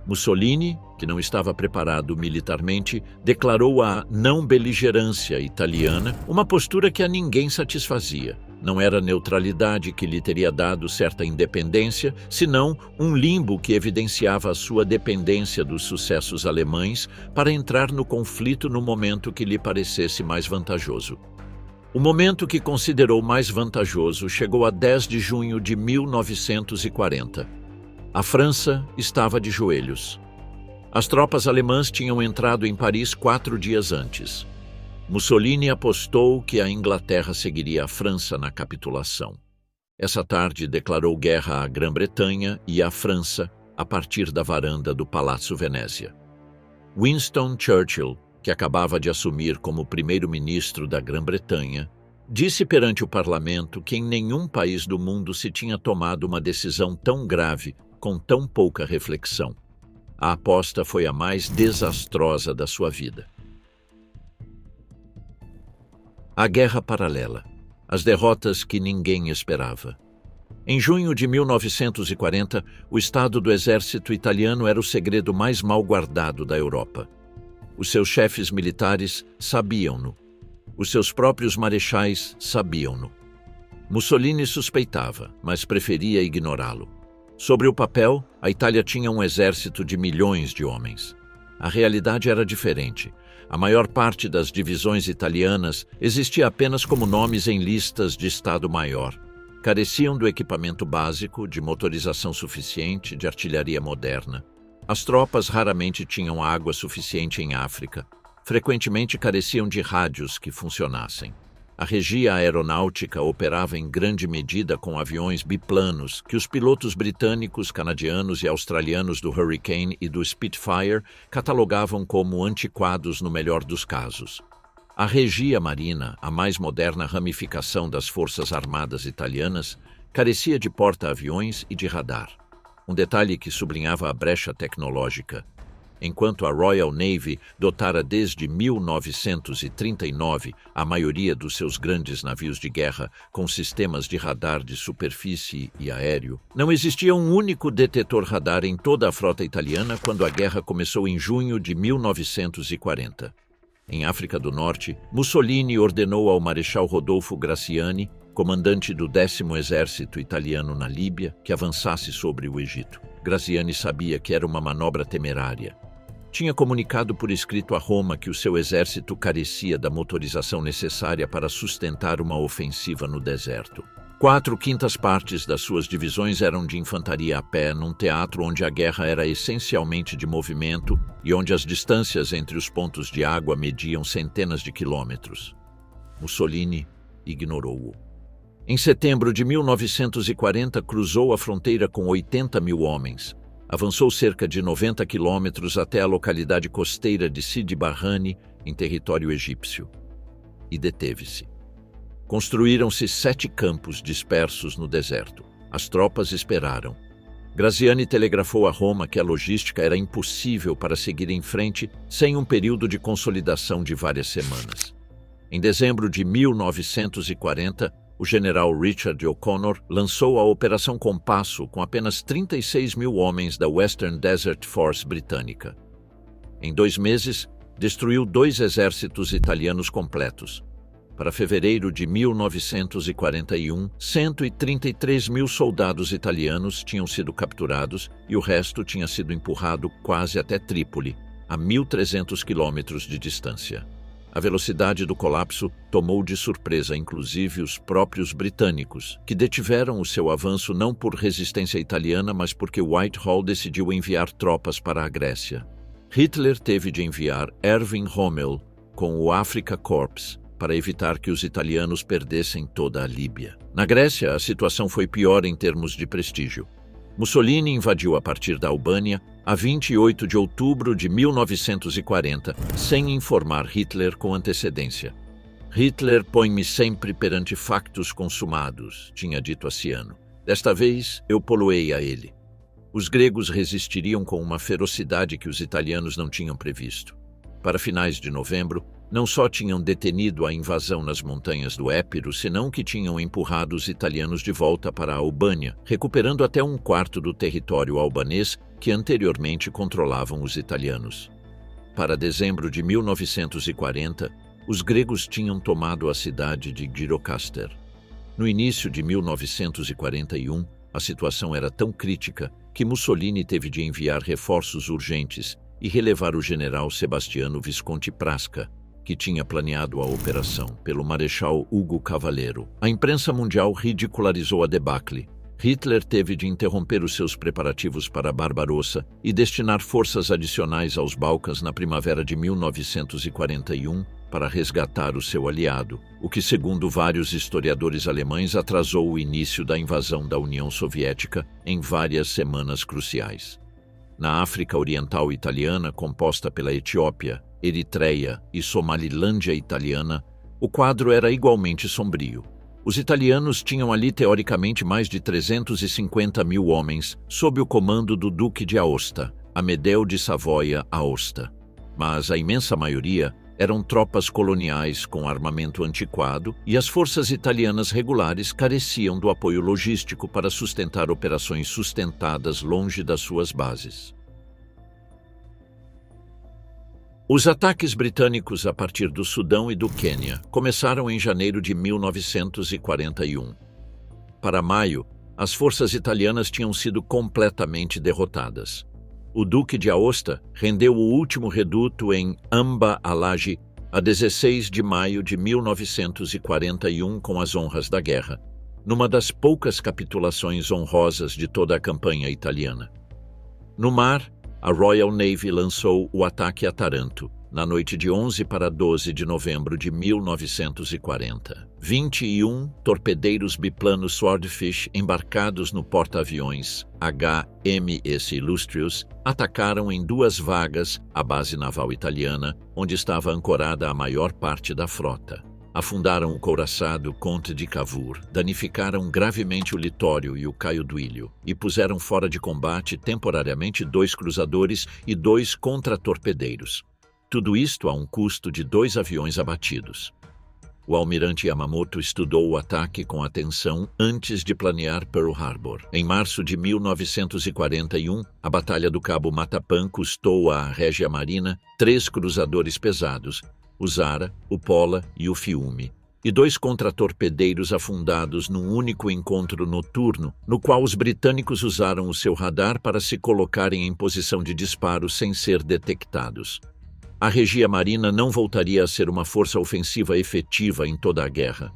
Mussolini, que não estava preparado militarmente, declarou a não-beligerância italiana, uma postura que a ninguém satisfazia. Não era a neutralidade que lhe teria dado certa independência, senão um limbo que evidenciava a sua dependência dos sucessos alemães para entrar no conflito no momento que lhe parecesse mais vantajoso. O momento que considerou mais vantajoso chegou a 10 de junho de 1940. A França estava de joelhos. As tropas alemãs tinham entrado em Paris 4 dias antes. Mussolini apostou que a Inglaterra seguiria a França na capitulação. Essa tarde declarou guerra à Grã-Bretanha e à França a partir da varanda do Palácio Venezia. Winston Churchill, que acabava de assumir como primeiro-ministro da Grã-Bretanha, disse perante o parlamento que em nenhum país do mundo se tinha tomado uma decisão tão grave com tão pouca reflexão. A aposta foi a mais desastrosa da sua vida. A Guerra Paralela. As derrotas que ninguém esperava. Em junho de 1940, o estado do exército italiano era o segredo mais mal guardado da Europa. Os seus chefes militares sabiam-no. Os seus próprios marechais sabiam-no. Mussolini suspeitava, mas preferia ignorá-lo. Sobre o papel, a Itália tinha um exército de milhões de homens. A realidade era diferente. A maior parte das divisões italianas existia apenas como nomes em listas de Estado-Maior. Careciam do equipamento básico, de motorização suficiente, de artilharia moderna. As tropas raramente tinham água suficiente em África. Frequentemente careciam de rádios que funcionassem. A regia aeronáutica operava em grande medida com aviões biplanos que os pilotos britânicos, canadianos e australianos do Hurricane e do Spitfire catalogavam como antiquados no melhor dos casos. A regia marina, a mais moderna ramificação das forças armadas italianas, carecia de porta-aviões e de radar. Um detalhe que sublinhava a brecha tecnológica. Enquanto a Royal Navy dotara desde 1939 a maioria dos seus grandes navios de guerra com sistemas de radar de superfície e aéreo, não existia um único detetor radar em toda a frota italiana quando a guerra começou em junho de 1940. Em África do Norte, Mussolini ordenou ao Marechal Rodolfo Graziani, comandante do 10º Exército Italiano na Líbia, que avançasse sobre o Egito. Graziani sabia que era uma manobra temerária. Tinha comunicado por escrito a Roma que o seu exército carecia da motorização necessária para sustentar uma ofensiva no deserto. 4/5 partes das suas divisões eram de infantaria a pé, num teatro onde a guerra era essencialmente de movimento e onde as distâncias entre os pontos de água mediam centenas de quilômetros. Mussolini ignorou-o. Em setembro de 1940, cruzou a fronteira com 80.000 homens. Avançou cerca de 90 quilômetros até a localidade costeira de Sidi Barrani, em território egípcio. E deteve-se. Construíram-se 7 campos dispersos no deserto. As tropas esperaram. Graziani telegrafou a Roma que a logística era impossível para seguir em frente sem um período de consolidação de várias semanas. Em dezembro de 1940, o general Richard O'Connor lançou a Operação Compasso com apenas 36.000 homens da Western Desert Force britânica. Em 2 meses, destruiu 2 exércitos italianos completos. Para fevereiro de 1941, 133.000 soldados italianos tinham sido capturados e o resto tinha sido empurrado quase até Trípoli, a 1.300 quilômetros de distância. A velocidade do colapso tomou de surpresa inclusive os próprios britânicos, que detiveram o seu avanço não por resistência italiana, mas porque Whitehall decidiu enviar tropas para a Grécia. Hitler teve de enviar Erwin Rommel com o Afrika Korps para evitar que os italianos perdessem toda a Líbia. Na Grécia, a situação foi pior em termos de prestígio. Mussolini invadiu a partir da Albânia a 28 de outubro de 1940, sem informar Hitler com antecedência. Hitler põe-me sempre perante factos consumados, tinha dito a Ciano. Desta vez, eu poloei a ele. Os gregos resistiriam com uma ferocidade que os italianos não tinham previsto. Para finais de novembro, não só tinham detenido a invasão nas montanhas do Épiro, senão que tinham empurrado os italianos de volta para a Albânia, recuperando até 1/4 do território albanês que anteriormente controlavam os italianos. Para dezembro de 1940, os gregos tinham tomado a cidade de Gjirokastër. No início de 1941, a situação era tão crítica que Mussolini teve de enviar reforços urgentes e relevar o general Sebastiano Visconti Prasca, que tinha planeado a operação, pelo marechal Ugo Cavallero. A imprensa mundial ridicularizou a debacle. Hitler teve de interromper os seus preparativos para Barbarossa e destinar forças adicionais aos Balcãs na primavera de 1941 para resgatar o seu aliado, o que, segundo vários historiadores alemães, atrasou o início da invasão da União Soviética em várias semanas cruciais. Na África Oriental Italiana, composta pela Etiópia, Eritreia e Somalilândia Italiana, o quadro era igualmente sombrio. Os italianos tinham ali teoricamente mais de 350 mil homens, sob o comando do Duque de Aosta, Amedeo de Savoia-Aosta. Mas a imensa maioria eram tropas coloniais com armamento antiquado e as forças italianas regulares careciam do apoio logístico para sustentar operações sustentadas longe das suas bases. Os ataques britânicos a partir do Sudão e do Quênia começaram em janeiro de 1941. Para maio, as forças italianas tinham sido completamente derrotadas. O Duque de Aosta rendeu o último reduto em Amba Alagi a 16 de maio de 1941 com as honras da guerra, numa das poucas capitulações honrosas de toda a campanha italiana. No mar, a Royal Navy lançou o ataque a Taranto, na noite de 11 para 12 de novembro de 1940. 21 torpedeiros biplanos Swordfish embarcados no porta-aviões HMS Illustrious atacaram em 2 vagas a base naval italiana, onde estava ancorada a maior parte da frota. Afundaram o couraçado Conte de Cavour, danificaram gravemente o Litório e o Caio Duílio e puseram fora de combate temporariamente 2 cruzadores e 2 contra-torpedeiros. Tudo isto a um custo de 2 aviões abatidos. O almirante Yamamoto estudou o ataque com atenção antes de planear Pearl Harbor. Em março de 1941, a Batalha do Cabo Matapan custou à Regia Marina 3 cruzadores pesados, o Zara, o Pola e o Fiume, e 2 contra-torpedeiros afundados num único encontro noturno, no qual os britânicos usaram o seu radar para se colocarem em posição de disparo sem ser detectados. A Regia Marina não voltaria a ser uma força ofensiva efetiva em toda a guerra.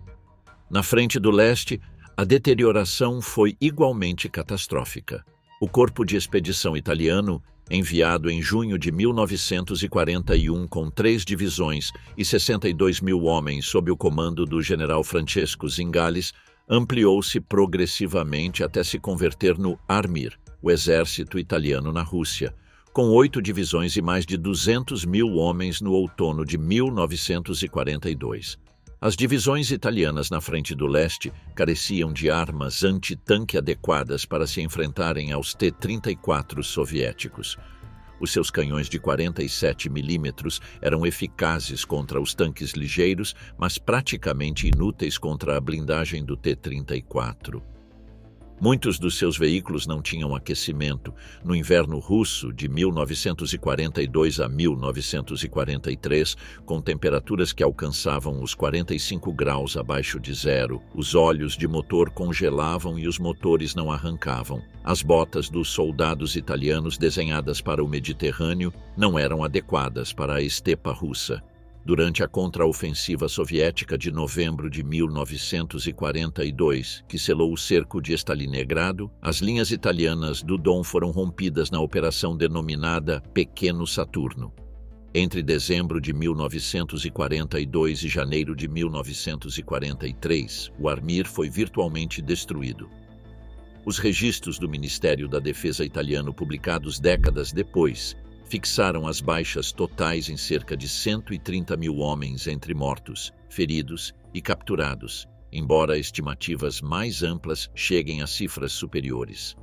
Na frente do leste, a deterioração foi igualmente catastrófica. O corpo de expedição italiano, enviado em junho de 1941 com 3 divisões e 62 mil homens sob o comando do general Francesco Zingales, ampliou-se progressivamente até se converter no Armir, o exército italiano na Rússia, com 8 divisões e mais de 200 mil homens no outono de 1942. As divisões italianas na frente do leste careciam de armas antitanque adequadas para se enfrentarem aos T-34 soviéticos. Os seus canhões de 47 milímetros eram eficazes contra os tanques ligeiros, mas praticamente inúteis contra a blindagem do T-34. Muitos dos seus veículos não tinham aquecimento. No inverno russo de 1942 a 1943, com temperaturas que alcançavam os 45 graus abaixo de zero, os óleos de motor congelavam e os motores não arrancavam. As botas dos soldados italianos desenhadas para o Mediterrâneo não eram adequadas para a estepa russa. Durante a contraofensiva soviética de novembro de 1942, que selou o cerco de Stalingrado, as linhas italianas do Don foram rompidas na operação denominada Pequeno Saturno. Entre dezembro de 1942 e janeiro de 1943, o Armir foi virtualmente destruído. Os registros do Ministério da Defesa italiano, publicados décadas depois, fixaram as baixas totais em cerca de 130 mil homens entre mortos, feridos e capturados, embora estimativas mais amplas cheguem a cifras superiores.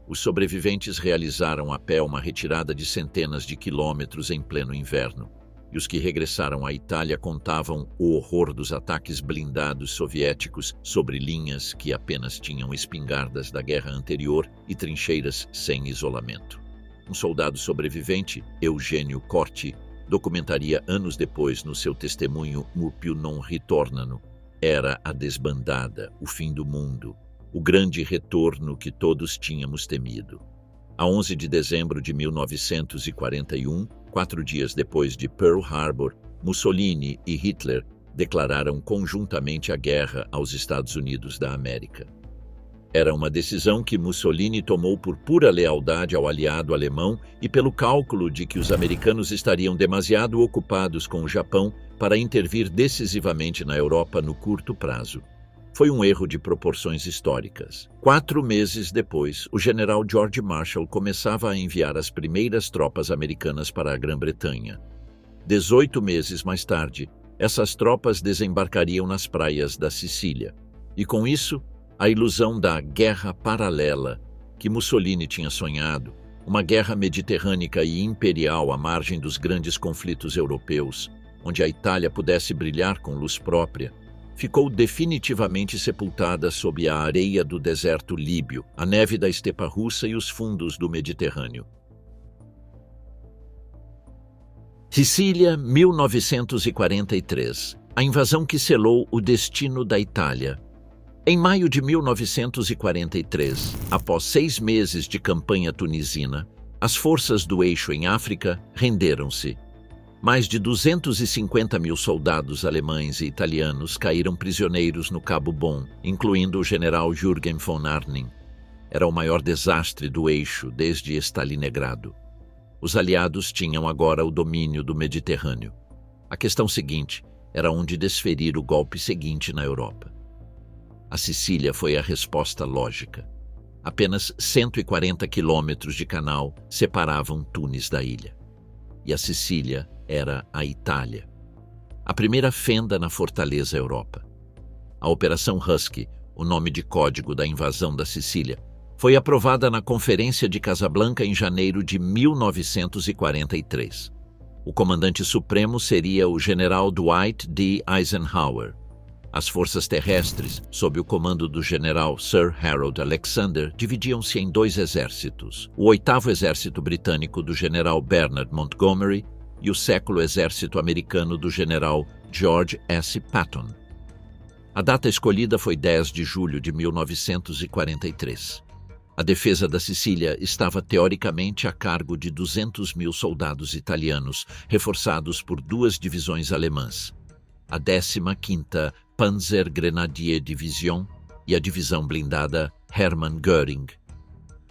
Os sobreviventes realizaram a pé uma retirada de centenas de quilômetros em pleno inverno, e os que regressaram à Itália contavam o horror dos ataques blindados soviéticos sobre linhas que apenas tinham espingardas da guerra anterior e trincheiras sem isolamento. Um soldado sobrevivente, Eugênio Corti, documentaria anos depois no seu testemunho Murpio non ritornano: era a desbandada, o fim do mundo, o grande retorno que todos tínhamos temido. A 11 de dezembro de 1941, 4 dias depois de Pearl Harbor, Mussolini e Hitler declararam conjuntamente a guerra aos Estados Unidos da América. Era uma decisão que Mussolini tomou por pura lealdade ao aliado alemão e pelo cálculo de que os americanos estariam demasiado ocupados com o Japão para intervir decisivamente na Europa no curto prazo. Foi um erro de proporções históricas. 4 meses depois, o general George Marshall começava a enviar as primeiras tropas americanas para a Grã-Bretanha. 18 meses mais tarde, essas tropas desembarcariam nas praias da Sicília. E com isso, a ilusão da guerra paralela que Mussolini tinha sonhado, uma guerra mediterrânea e imperial à margem dos grandes conflitos europeus, onde a Itália pudesse brilhar com luz própria, ficou definitivamente sepultada sob a areia do deserto líbio, a neve da estepa russa e os fundos do Mediterrâneo. Sicília, 1943. A invasão que selou o destino da Itália. Em maio de 1943, após 6 meses de campanha tunisina, as forças do eixo em África renderam-se. Mais de 250 mil soldados alemães e italianos caíram prisioneiros no Cabo Bom, incluindo o general Jürgen von Arnim. Era o maior desastre do eixo desde Stalingrado. Os aliados tinham agora o domínio do Mediterrâneo. A questão seguinte era onde desferir o golpe seguinte na Europa. A Sicília foi a resposta lógica. Apenas 140 quilômetros de canal separavam Tunis da ilha. E a Sicília era a Itália. A primeira fenda na fortaleza Europa. A Operação Husky, o nome de código da invasão da Sicília, foi aprovada na Conferência de Casablanca em janeiro de 1943. O comandante supremo seria o general Dwight D. Eisenhower. As forças terrestres, sob o comando do general Sir Harold Alexander, dividiam-se em 2 exércitos. O 8º Exército Britânico do general Bernard Montgomery e o 2º Exército Americano do general George S. Patton. A data escolhida foi 10 de julho de 1943. A defesa da Sicília estava teoricamente a cargo de 200 mil soldados italianos, reforçados por 2 divisões alemãs. A 15ª Panzer Grenadier Division e a divisão blindada Hermann Göring.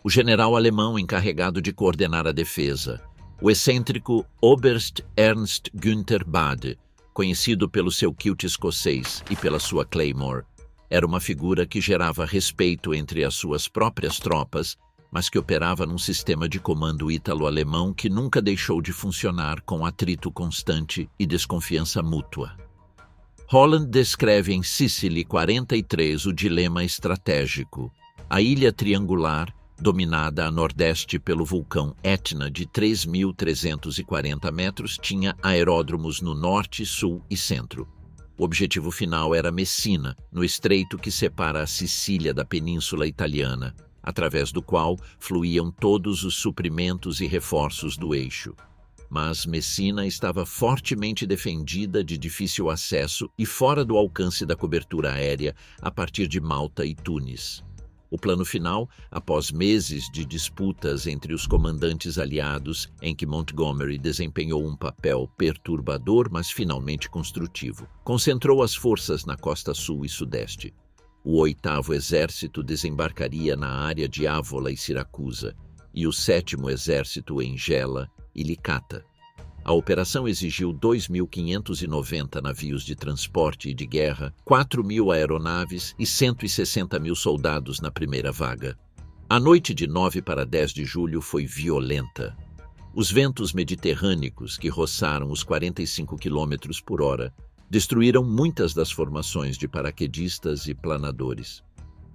O general alemão encarregado de coordenar a defesa, o excêntrico Oberst Ernst Günther Bade, conhecido pelo seu kilt escocês e pela sua Claymore, era uma figura que gerava respeito entre as suas próprias tropas, mas que operava num sistema de comando ítalo-alemão que nunca deixou de funcionar com atrito constante e desconfiança mútua. Holland descreve em Sicily 43 o dilema estratégico. A ilha triangular, dominada a nordeste pelo vulcão Etna de 3.340 metros, tinha aeródromos no norte, sul e centro. O objetivo final era Messina, no estreito que separa a Sicília da Península Italiana, através do qual fluíam todos os suprimentos e reforços do eixo. Mas Messina estava fortemente defendida, de difícil acesso e fora do alcance da cobertura aérea a partir de Malta e Tunis. O plano final, após meses de disputas entre os comandantes aliados, em que Montgomery desempenhou um papel perturbador, mas finalmente construtivo, concentrou as forças na costa sul e sudeste. O 8º Exército desembarcaria na área de Ávola e Siracusa, e o 7º Exército em Gela e Licata. A operação exigiu 2.590 navios de transporte e de guerra, 4.000 aeronaves e 160 mil soldados na primeira vaga. A noite de 9 para 10 de julho foi violenta. Os ventos mediterrâneos, que roçaram os 45 km por hora, destruíram muitas das formações de paraquedistas e planadores.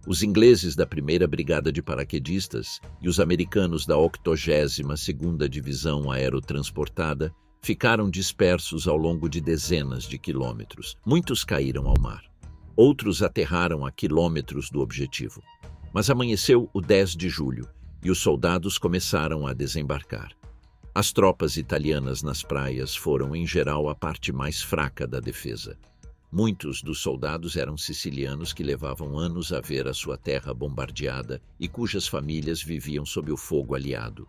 Os ingleses da 1ª Brigada de Paraquedistas e os americanos da 82ª Divisão Aerotransportada ficaram dispersos ao longo de dezenas de quilômetros. Muitos caíram ao mar. Outros aterraram a quilômetros do objetivo. Mas amanheceu o 10 de julho e os soldados começaram a desembarcar. As tropas italianas nas praias foram, em geral, a parte mais fraca da defesa. Muitos dos soldados eram sicilianos que levavam anos a ver a sua terra bombardeada e cujas famílias viviam sob o fogo aliado.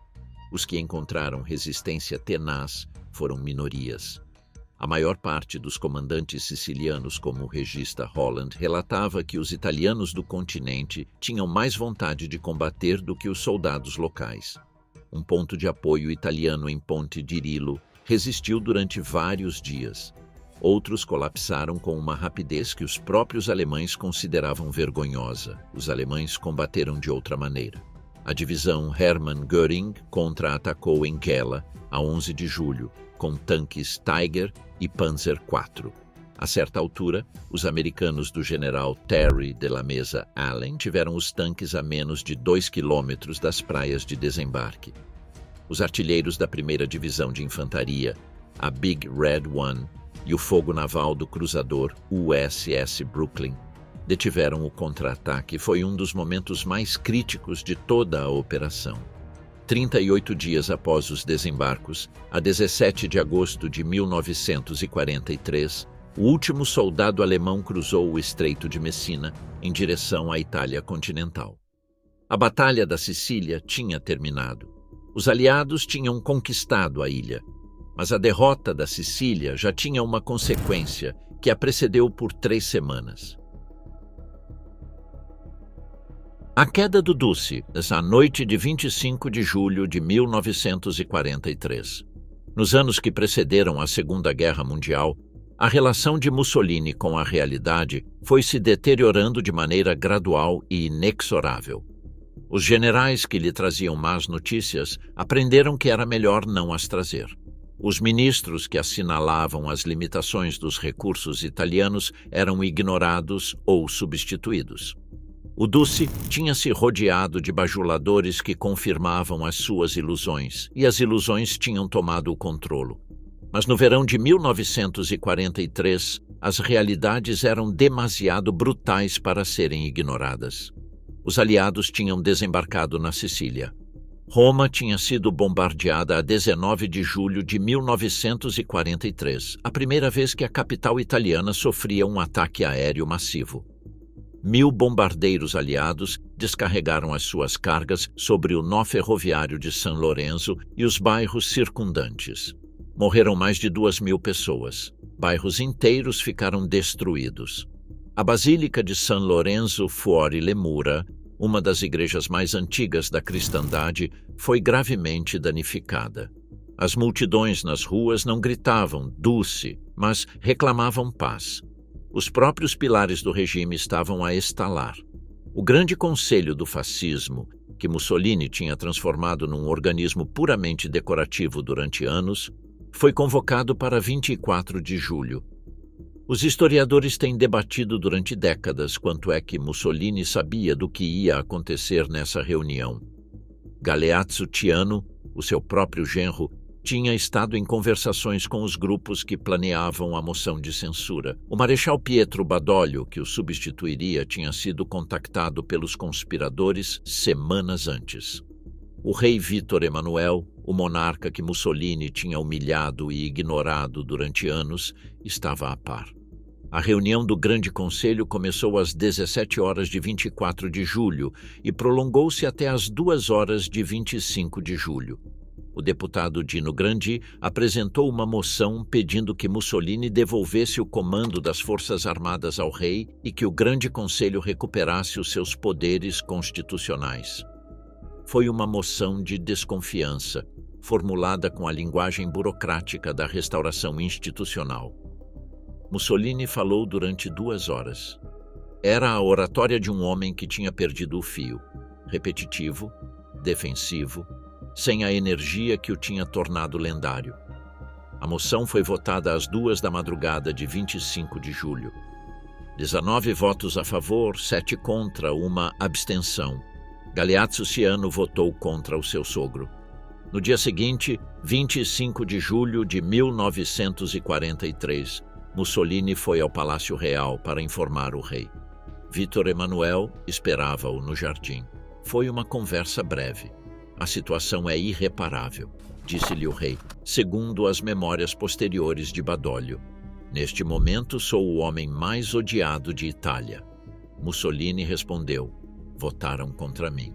Os que encontraram resistência tenaz foram minorias. A maior parte dos comandantes sicilianos, como o regista Holland, relatava que os italianos do continente tinham mais vontade de combater do que os soldados locais. Um ponto de apoio italiano em Ponte di Rilo resistiu durante vários dias. Outros colapsaram com uma rapidez que os próprios alemães consideravam vergonhosa. Os alemães combateram de outra maneira. A divisão Hermann Göring contra-atacou em Gela, a 11 de julho, com tanques Tiger e Panzer IV. A certa altura, os americanos do general Terry de la Mesa Allen tiveram os tanques a menos de 2 quilômetros das praias de desembarque. Os artilheiros da 1ª Divisão de Infantaria, a Big Red One, e o fogo naval do cruzador USS Brooklyn detiveram o contra-ataque. Foi um dos momentos mais críticos de toda a operação. 38 dias após os desembarcos, a 17 de agosto de 1943, o último soldado alemão cruzou o Estreito de Messina em direção à Itália continental. A Batalha da Sicília tinha terminado. Os aliados tinham conquistado a ilha, mas a derrota da Sicília já tinha uma consequência que a precedeu por 3 semanas. A queda do Duce, na noite de 25 de julho de 1943. Nos anos que precederam a Segunda Guerra Mundial, a relação de Mussolini com a realidade foi se deteriorando de maneira gradual e inexorável. Os generais que lhe traziam más notícias aprenderam que era melhor não as trazer. Os ministros que assinalavam as limitações dos recursos italianos eram ignorados ou substituídos. O Duce tinha se rodeado de bajuladores que confirmavam as suas ilusões, e as ilusões tinham tomado o controle. Mas no verão de 1943, as realidades eram demasiado brutais para serem ignoradas. Os aliados tinham desembarcado na Sicília. Roma tinha sido bombardeada a 19 de julho de 1943, a primeira vez que a capital italiana sofria um ataque aéreo massivo. 1000 bombardeiros aliados descarregaram as suas cargas sobre o nó ferroviário de San Lorenzo e os bairros circundantes. Morreram mais de 2000 pessoas. Bairros inteiros ficaram destruídos. A Basílica de San Lorenzo fuori le Mura, uma das igrejas mais antigas da cristandade, foi gravemente danificada. As multidões nas ruas não gritavam "Duce", mas reclamavam paz. Os próprios pilares do regime estavam a estalar. O grande conselho do fascismo, que Mussolini tinha transformado num organismo puramente decorativo durante anos, foi convocado para 24 de julho. Os historiadores têm debatido durante décadas quanto é que Mussolini sabia do que ia acontecer nessa reunião. Galeazzo Ciano, o seu próprio genro, tinha estado em conversações com os grupos que planeavam a moção de censura. O marechal Pietro Badoglio, que o substituiria, tinha sido contactado pelos conspiradores semanas antes. O rei Vítor Emanuel, o monarca que Mussolini tinha humilhado e ignorado durante anos, estava a par. A reunião do Grande Conselho começou às 17 horas de 24 de julho e prolongou-se até às 2 horas de 25 de julho. O deputado Dino Grandi apresentou uma moção pedindo que Mussolini devolvesse o comando das Forças Armadas ao rei e que o Grande Conselho recuperasse os seus poderes constitucionais. Foi uma moção de desconfiança, formulada com a linguagem burocrática da restauração institucional. Mussolini falou durante 2 horas. Era a oratória de um homem que tinha perdido o fio, repetitivo, defensivo, sem a energia que o tinha tornado lendário. A moção foi votada às 2 da madrugada de 25 de julho. 19 votos a favor, 7 contra, 1 abstenção. Galeazzo Ciano votou contra o seu sogro. No dia seguinte, 25 de julho de 1943, Mussolini foi ao Palácio Real para informar o rei. Vítor Emanuel esperava-o no jardim. Foi uma conversa breve. A situação é irreparável, disse-lhe o rei, segundo as memórias posteriores de Badoglio. Neste momento sou o homem mais odiado de Itália. Mussolini respondeu, votaram contra mim.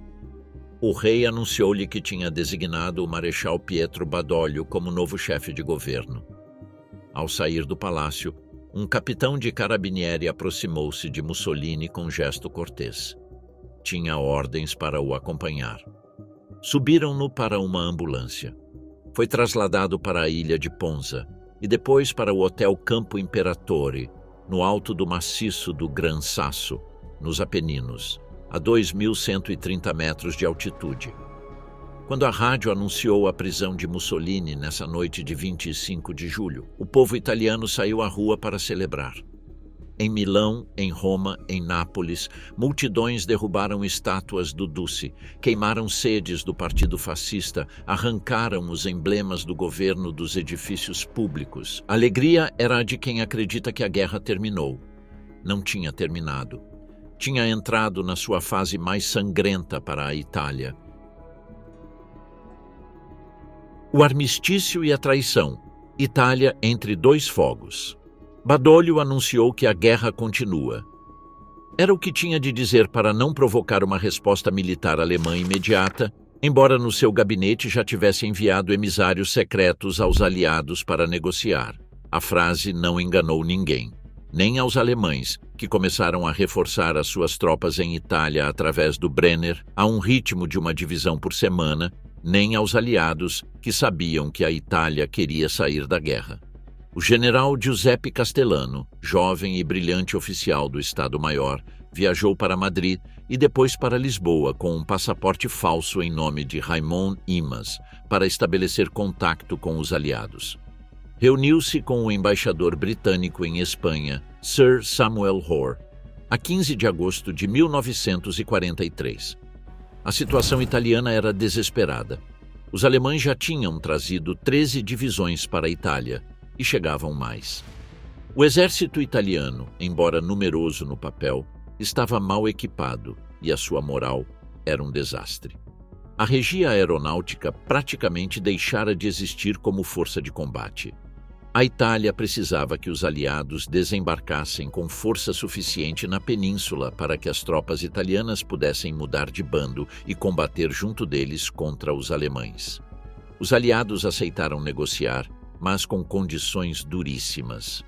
O rei anunciou-lhe que tinha designado o marechal Pietro Badoglio como novo chefe de governo. Ao sair do palácio, um capitão de carabinieri aproximou-se de Mussolini com gesto cortês. Tinha ordens para o acompanhar. Subiram-no para uma ambulância. Foi trasladado para a ilha de Ponza e depois para o Hotel Campo Imperatore, no alto do maciço do Gran Sasso, nos Apeninos, a 2.130 metros de altitude. Quando a rádio anunciou a prisão de Mussolini nessa noite de 25 de julho, o povo italiano saiu à rua para celebrar. Em Milão, em Roma, em Nápoles, multidões derrubaram estátuas do Duce, queimaram sedes do Partido Fascista, arrancaram os emblemas do governo dos edifícios públicos. A alegria era a de quem acredita que a guerra terminou. Não tinha terminado. Tinha entrado na sua fase mais sangrenta para a Itália. O armistício e a traição. Itália entre dois fogos. Badoglio anunciou que a guerra continua. Era o que tinha de dizer para não provocar uma resposta militar alemã imediata, embora no seu gabinete já tivesse enviado emissários secretos aos aliados para negociar. A frase não enganou ninguém, nem aos alemães, que começaram a reforçar as suas tropas em Itália através do Brenner, a um ritmo de uma divisão por semana, nem aos aliados, que sabiam que a Itália queria sair da guerra. O general Giuseppe Castellano, jovem e brilhante oficial do Estado-Maior, viajou para Madrid e depois para Lisboa com um passaporte falso em nome de Raymond Imas para estabelecer contato com os aliados. Reuniu-se com o embaixador britânico em Espanha, Sir Samuel Hoare, a 15 de agosto de 1943. A situação italiana era desesperada. Os alemães já tinham trazido 13 divisões para a Itália e chegavam mais. O exército italiano, embora numeroso no papel, estava mal equipado e a sua moral era um desastre. A regia aeronáutica praticamente deixara de existir como força de combate. A Itália precisava que os aliados desembarcassem com força suficiente na península para que as tropas italianas pudessem mudar de bando e combater junto deles contra os alemães. Os aliados aceitaram negociar, mas com condições duríssimas.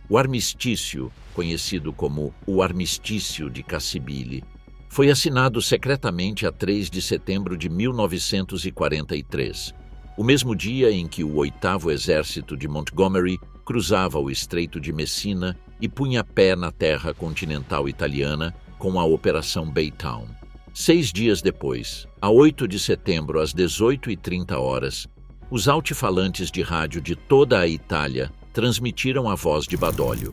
O armistício, conhecido como o Armistício de Cassibile, foi assinado secretamente a 3 de setembro de 1943. O mesmo dia em que o 8º Exército de Montgomery cruzava o Estreito de Messina e punha pé na terra continental italiana com a Operação Baytown. 6 dias depois, a 8 de setembro às 18h30, os altifalantes de rádio de toda a Itália transmitiram a voz de Badoglio.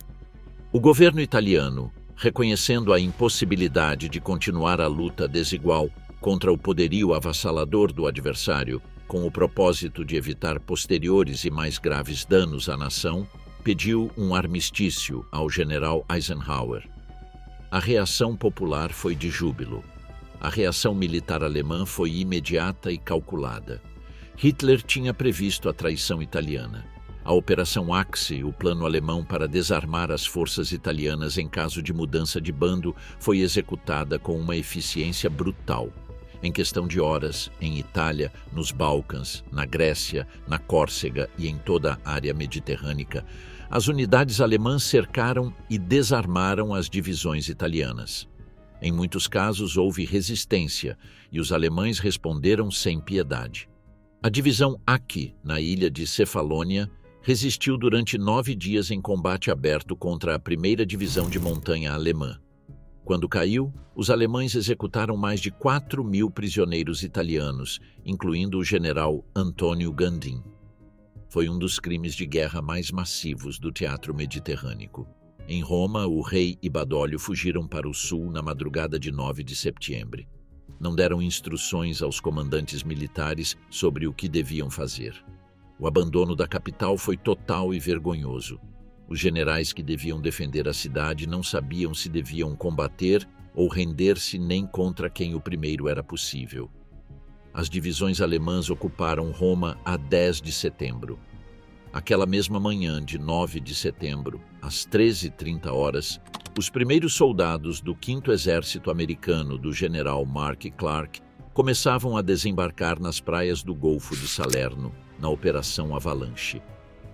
O governo italiano, reconhecendo a impossibilidade de continuar a luta desigual contra o poderio avassalador do adversário, com o propósito de evitar posteriores e mais graves danos à nação, pediu um armistício ao general Eisenhower. A reação popular foi de júbilo. A reação militar alemã foi imediata e calculada. Hitler tinha previsto a traição italiana. A Operação Axe, o plano alemão para desarmar as forças italianas em caso de mudança de bando, foi executada com uma eficiência brutal. Em questão de horas, em Itália, nos Balcãs, na Grécia, na Córcega e em toda a área mediterrânea, as unidades alemãs cercaram e desarmaram as divisões italianas. Em muitos casos houve resistência e os alemães responderam sem piedade. A divisão Aki, na ilha de Cefalônia, resistiu durante 9 dias em combate aberto contra a 1ª Divisão de Montanha alemã. Quando caiu, os alemães executaram mais de 4.000 prisioneiros italianos, incluindo o general Antônio Gandin. Foi um dos crimes de guerra mais massivos do teatro mediterrâneo. Em Roma, o rei e Badoglio fugiram para o sul na madrugada de 9 de setembro. Não deram instruções aos comandantes militares sobre o que deviam fazer. O abandono da capital foi total e vergonhoso. Os generais que deviam defender a cidade não sabiam se deviam combater ou render-se nem contra quem o primeiro era possível. As divisões alemãs ocuparam Roma a 10 de setembro. Aquela mesma manhã de 9 de setembro, às 13h30, os primeiros soldados do 5º Exército Americano do general Mark Clark começavam a desembarcar nas praias do Golfo de Salerno, na Operação Avalanche.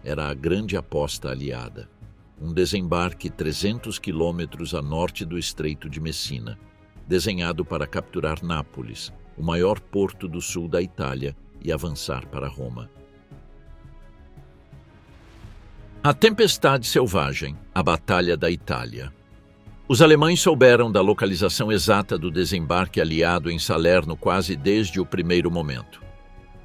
era a grande aposta aliada, um desembarque 300 quilômetros a norte do Estreito de Messina, desenhado para capturar Nápoles, o maior porto do sul da Itália, e avançar para Roma. A Tempestade Selvagem, a Batalha da Itália. Os alemães souberam da localização exata do desembarque aliado em Salerno quase desde o primeiro momento.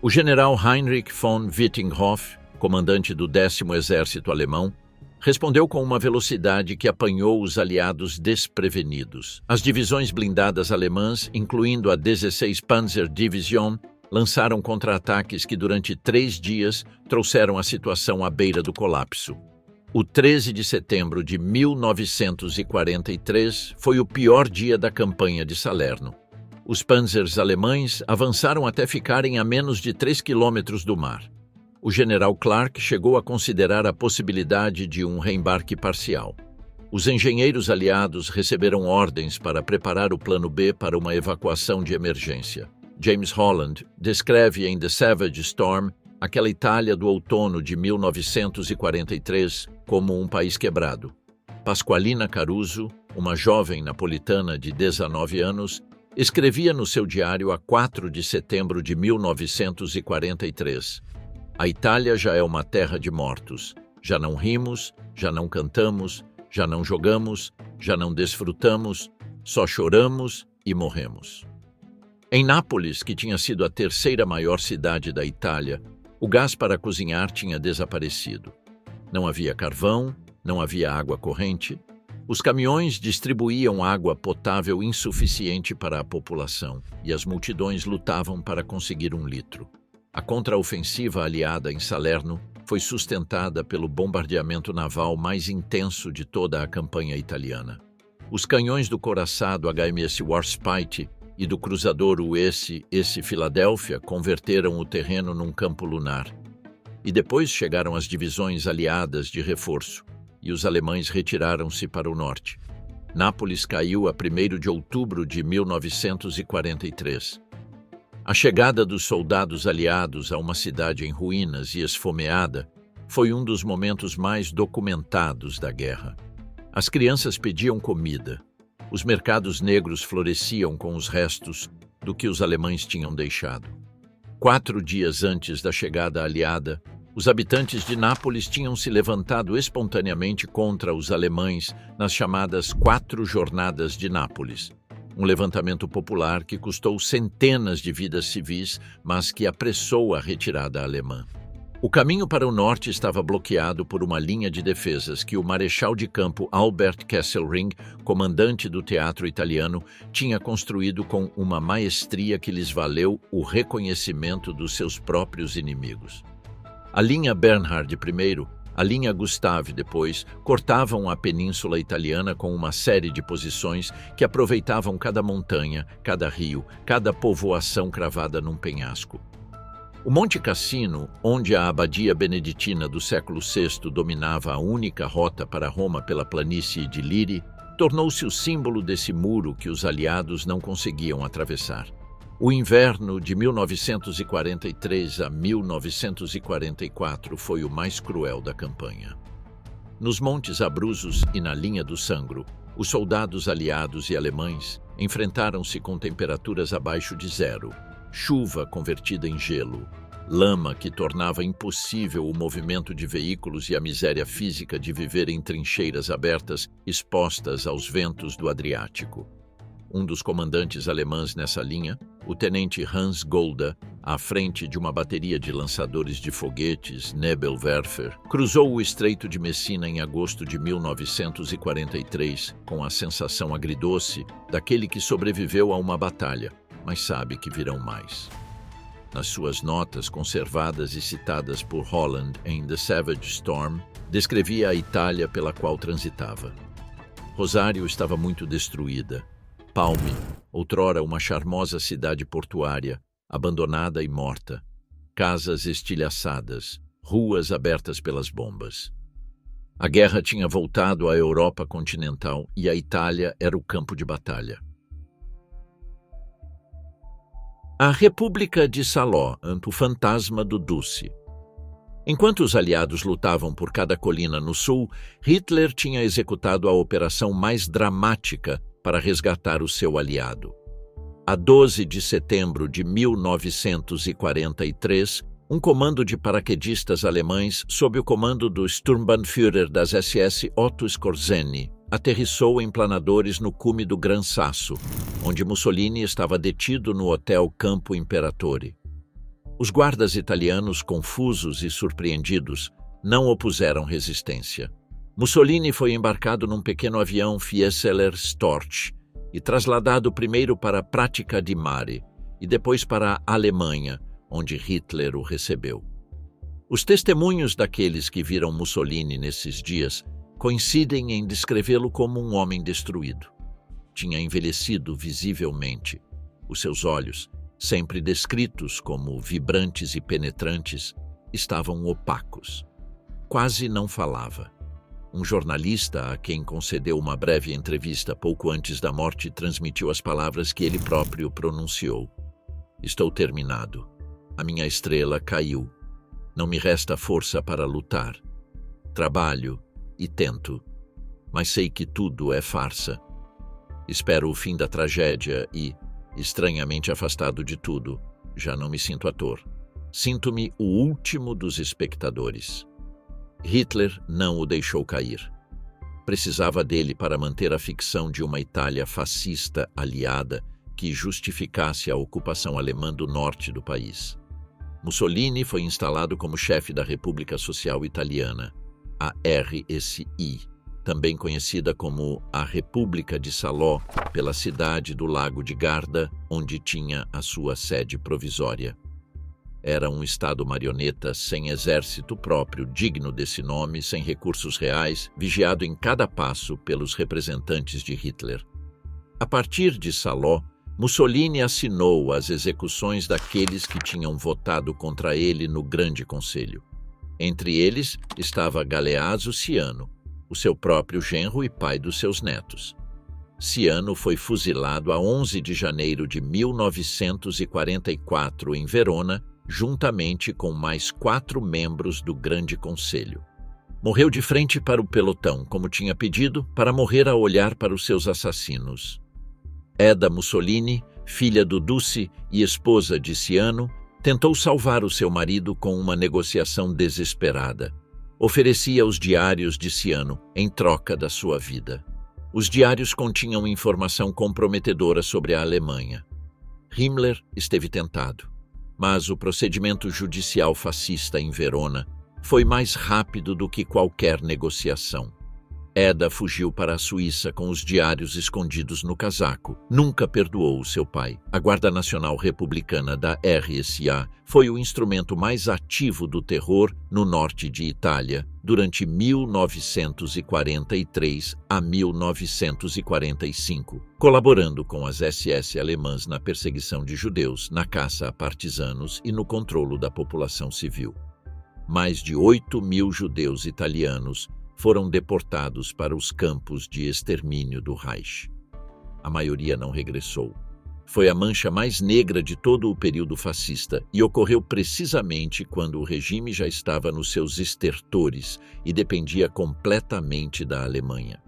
O general Heinrich von Wittinghoff, comandante do 10º Exército Alemão, respondeu com uma velocidade que apanhou os aliados desprevenidos. As divisões blindadas alemãs, incluindo a 16 Panzer Division, lançaram contra-ataques que durante 3 dias trouxeram a situação à beira do colapso. O 13 de setembro de 1943 foi o pior dia da campanha de Salerno. Os panzers alemães avançaram até ficarem a menos de 3 quilômetros do mar. O general Clark chegou a considerar a possibilidade de um reembarque parcial. Os engenheiros aliados receberam ordens para preparar o plano B para uma evacuação de emergência. James Holland descreve em The Savage Storm aquela Itália do outono de 1943 como um país quebrado. Pasqualina Caruso, uma jovem napolitana de 19 anos, escrevia no seu diário a 4 de setembro de 1943: "A Itália já é uma terra de mortos. Já não rimos, já não cantamos, já não jogamos, já não desfrutamos, só choramos e morremos." Em Nápoles, que tinha sido a terceira maior cidade da Itália, o gás para cozinhar tinha desaparecido. Não havia carvão, não havia água corrente. Os caminhões distribuíam água potável insuficiente para a população e as multidões lutavam para conseguir 1 litro. A contraofensiva aliada em Salerno foi sustentada pelo bombardeamento naval mais intenso de toda a campanha italiana. Os canhões do couraçado HMS Warspite e do cruzador USS Philadelphia converteram o terreno num campo lunar. E depois chegaram as divisões aliadas de reforço, e os alemães retiraram-se para o norte. Nápoles caiu a 1º de outubro de 1943. A chegada dos soldados aliados a uma cidade em ruínas e esfomeada foi um dos momentos mais documentados da guerra. As crianças pediam comida. Os mercados negros floresciam com os restos do que os alemães tinham deixado. 4 dias antes da chegada aliada, os habitantes de Nápoles tinham se levantado espontaneamente contra os alemães nas chamadas 4 Jornadas de Nápoles, um levantamento popular que custou centenas de vidas civis, mas que apressou a retirada alemã. O caminho para o norte estava bloqueado por uma linha de defesas que o marechal de campo Albert Kesselring, comandante do teatro italiano, tinha construído com uma maestria que lhes valeu o reconhecimento dos seus próprios inimigos. A linha Bernhard I, a linha Gustave depois, cortavam a península italiana com uma série de posições que aproveitavam cada montanha, cada rio, cada povoação cravada num penhasco. O Monte Cassino, onde a abadia beneditina do século VI dominava a única rota para Roma pela planície de Liri, tornou-se o símbolo desse muro que os aliados não conseguiam atravessar. O inverno de 1943 a 1944 foi o mais cruel da campanha. Nos Montes Abruzos e na linha do Sangro, os soldados aliados e alemães enfrentaram-se com temperaturas abaixo de 0, chuva convertida em gelo, lama que tornava impossível o movimento de veículos e a miséria física de viver em trincheiras abertas expostas aos ventos do Adriático. Um dos comandantes alemães nessa linha, o tenente Hans Golda, à frente de uma bateria de lançadores de foguetes Nebelwerfer, cruzou o Estreito de Messina em agosto de 1943 com a sensação agridoce daquele que sobreviveu a uma batalha, mas sabe que virão mais. Nas suas notas conservadas e citadas por Holland em The Savage Storm, descrevia a Itália pela qual transitava. Rosário estava muito destruída. Palme, outrora uma charmosa cidade portuária, abandonada e morta. Casas estilhaçadas, ruas abertas pelas bombas. A guerra tinha voltado à Europa continental e a Itália era o campo de batalha. A República de Salò ante o fantasma do Duce. Enquanto os aliados lutavam por cada colina no sul, Hitler tinha executado a operação mais dramática para resgatar o seu aliado. A 12 de setembro de 1943, um comando de paraquedistas alemães, sob o comando do Sturmbannführer das SS Otto Skorzeny, aterrissou em planadores no cume do Gran Sasso, onde Mussolini estava detido no Hotel Campo Imperatore. Os guardas italianos, confusos e surpreendidos, não opuseram resistência. Mussolini foi embarcado num pequeno avião Fieseler Storch e trasladado primeiro para Pratica di Mare e depois para a Alemanha, onde Hitler o recebeu. Os testemunhos daqueles que viram Mussolini nesses dias coincidem em descrevê-lo como um homem destruído. Tinha envelhecido visivelmente. Os seus olhos, sempre descritos como vibrantes e penetrantes, estavam opacos. Quase não falava. Um jornalista a quem concedeu uma breve entrevista pouco antes da morte transmitiu as palavras que ele próprio pronunciou. Estou terminado. A minha estrela caiu. Não me resta força para lutar. Trabalho e tento, mas sei que tudo é farsa. Espero o fim da tragédia e, estranhamente afastado de tudo, já não me sinto ator. Sinto-me o último dos espectadores. Hitler não o deixou cair. Precisava dele para manter a ficção de uma Itália fascista aliada que justificasse a ocupação alemã do norte do país. Mussolini foi instalado como chefe da República Social Italiana, a RSI, também conhecida como a República de Salò, pela cidade do Lago de Garda, onde tinha a sua sede provisória. Era um estado marioneta sem exército próprio digno desse nome, sem recursos reais, vigiado em cada passo pelos representantes de Hitler. A partir de Salò, Mussolini assinou as execuções daqueles que tinham votado contra ele no Grande Conselho. Entre eles estava Galeazzo Ciano, o seu próprio genro e pai dos seus netos. Ciano foi fuzilado a 11 de janeiro de 1944 em Verona, juntamente com mais 4 membros do Grande Conselho. Morreu de frente para o pelotão, como tinha pedido, para morrer a olhar para os seus assassinos. Eda Mussolini, filha do Duce e esposa de Ciano, tentou salvar o seu marido com uma negociação desesperada. Oferecia os diários de Ciano em troca da sua vida. Os diários continham informação comprometedora sobre a Alemanha. Himmler esteve tentado, mas o procedimento judicial fascista em Verona foi mais rápido do que qualquer negociação. Eda fugiu para a Suíça com os diários escondidos no casaco. Nunca perdoou seu pai. A Guarda Nacional Republicana da RSA foi o instrumento mais ativo do terror no norte de Itália durante 1943 a 1945, colaborando com as SS alemãs na perseguição de judeus, na caça a partisanos e no controlo da população civil. Mais de 8.000 judeus italianos foram deportados para os campos de extermínio do Reich. A maioria não regressou. Foi a mancha mais negra de todo o período fascista e ocorreu precisamente quando o regime já estava nos seus estertores e dependia completamente da Alemanha.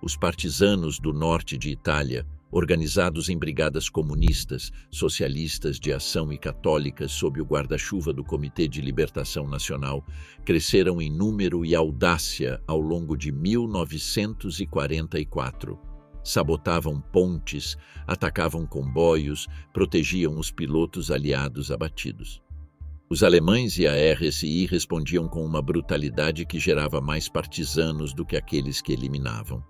Os partisanos do norte de Itália, organizados em brigadas comunistas, socialistas de ação e católicas sob o guarda-chuva do Comitê de Libertação Nacional, cresceram em número e audácia ao longo de 1944. Sabotavam pontes, atacavam comboios, protegiam os pilotos aliados abatidos. Os alemães e a RSI respondiam com uma brutalidade que gerava mais partisanos do que aqueles que eliminavam.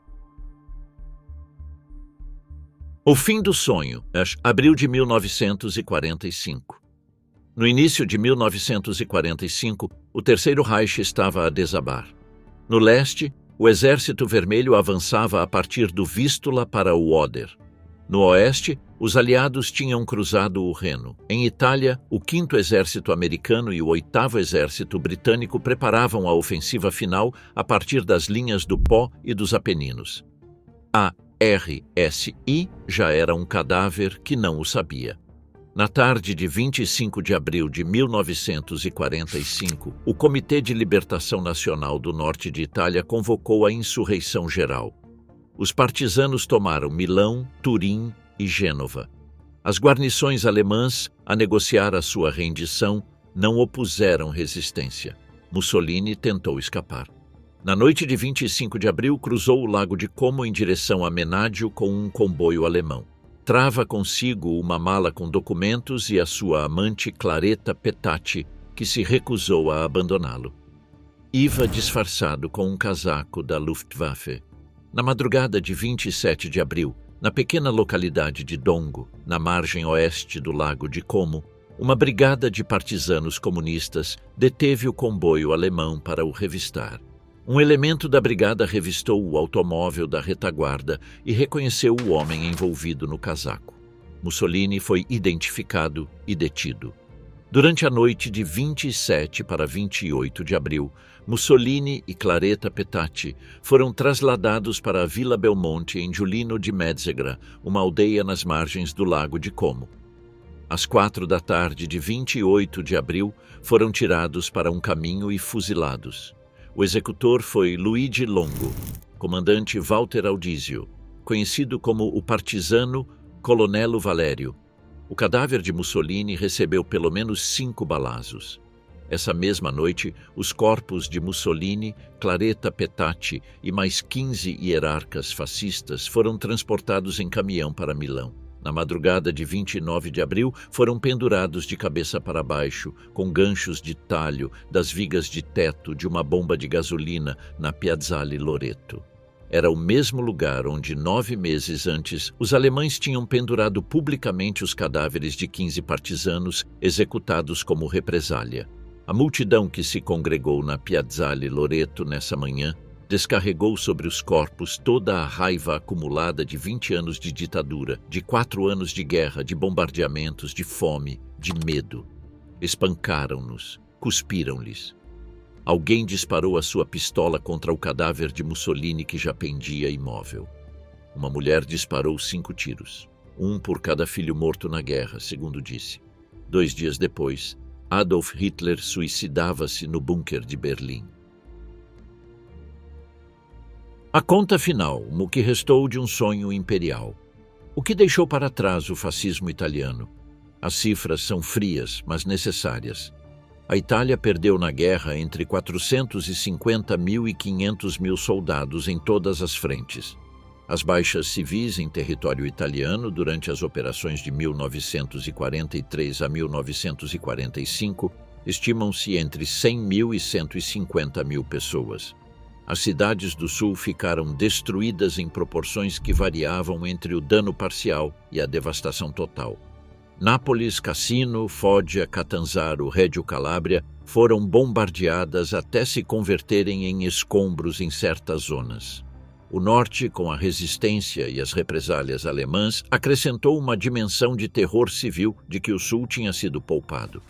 O fim do sonho, abril de 1945. No início de 1945, o Terceiro Reich estava a desabar. No leste, o Exército Vermelho avançava a partir do Vístula para o Oder. No oeste, os aliados tinham cruzado o Reno. Em Itália, o 5º Exército Americano e o 8º Exército Britânico preparavam a ofensiva final a partir das linhas do Pó e dos Apeninos. A RSI já era um cadáver que não o sabia. Na tarde de 25 de abril de 1945, o Comitê de Libertação Nacional do Norte de Itália convocou a insurreição geral. Os partisanos tomaram Milão, Turim e Gênova. As guarnições alemãs, a negociar a sua rendição, não opuseram resistência. Mussolini tentou escapar. Na noite de 25 de abril, cruzou o Lago de Como em direção a Menaggio com um comboio alemão. Trava consigo uma mala com documentos e a sua amante Claretta Petacci, que se recusou a abandoná-lo. Iva disfarçado com um casaco da Luftwaffe. Na madrugada de 27 de abril, na pequena localidade de Dongo, na margem oeste do Lago de Como, uma brigada de partisanos comunistas deteve o comboio alemão para o revistar. Um elemento da brigada revistou o automóvel da retaguarda e reconheceu o homem envolvido no casaco. Mussolini foi identificado e detido. Durante a noite de 27 para 28 de abril, Mussolini e Claretta Petacci foram trasladados para a Vila Belmonte em Giulino di Mezzegra, uma aldeia nas margens do Lago de Como. Às 4 da tarde de 28 de abril, foram tirados para um caminho e fuzilados. O executor foi Luigi Longo, comandante Walter Audizio, conhecido como o partisano Colonello Valério. O cadáver de Mussolini recebeu pelo menos 5 balazos. Essa mesma noite, os corpos de Mussolini, Claretta Petacci e mais 15 hierarcas fascistas foram transportados em caminhão para Milão. Na madrugada de 29 de abril, foram pendurados de cabeça para baixo, com ganchos de talho, das vigas de teto de uma bomba de gasolina na Piazzale Loreto. Era o mesmo lugar onde, 9 meses antes, os alemães tinham pendurado publicamente os cadáveres de 15 partisanos executados como represália. A multidão que se congregou na Piazzale Loreto nessa manhã descarregou sobre os corpos toda a raiva acumulada de 20 anos de ditadura, de 4 anos de guerra, de bombardeamentos, de fome, de medo. Espancaram-nos, cuspiram-lhes. Alguém disparou a sua pistola contra o cadáver de Mussolini que já pendia imóvel. Uma mulher disparou 5 tiros, um por cada filho morto na guerra, segundo disse. 2 dias depois, Adolf Hitler suicidava-se no bunker de Berlim. A conta final, o que restou de um sonho imperial. O que deixou para trás o fascismo italiano? As cifras são frias, mas necessárias. A Itália perdeu na guerra entre 450 mil e 500 mil soldados em todas as frentes. As baixas civis em território italiano durante as operações de 1943 a 1945 estimam-se entre 100 mil e 150 mil pessoas. As cidades do sul ficaram destruídas em proporções que variavam entre o dano parcial e a devastação total. Nápoles, Cassino, Foggia, Catanzaro, Reggio Calabria foram bombardeadas até se converterem em escombros em certas zonas. O norte, com a resistência e as represálias alemãs, acrescentou uma dimensão de terror civil de que o sul tinha sido poupado.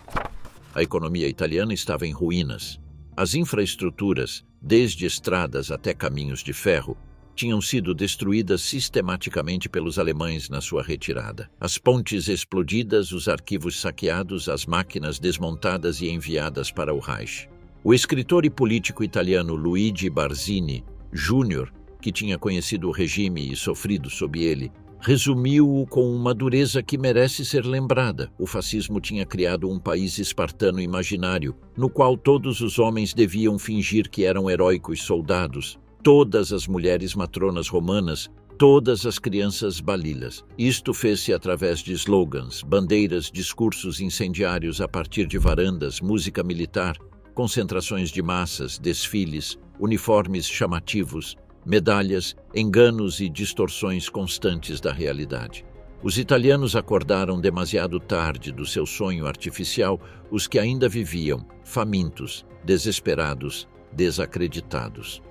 A economia italiana estava em ruínas. As infraestruturas, desde estradas até caminhos de ferro, tinham sido destruídas sistematicamente pelos alemães na sua retirada. As pontes explodidas, os arquivos saqueados, as máquinas desmontadas e enviadas para o Reich. O escritor e político italiano Luigi Barzini, Júnior, que tinha conhecido o regime e sofrido sob ele, resumiu-o com uma dureza que merece ser lembrada. O fascismo tinha criado um país espartano imaginário, no qual todos os homens deviam fingir que eram heróicos soldados, todas as mulheres matronas romanas, todas as crianças balilas. Isto fez-se através de slogans, bandeiras, discursos incendiários a partir de varandas, música militar, concentrações de massas, desfiles, uniformes chamativos, medalhas, enganos e distorções constantes da realidade. Os italianos acordaram demasiado tarde do seu sonho artificial, os que ainda viviam, famintos, desesperados, desacreditados.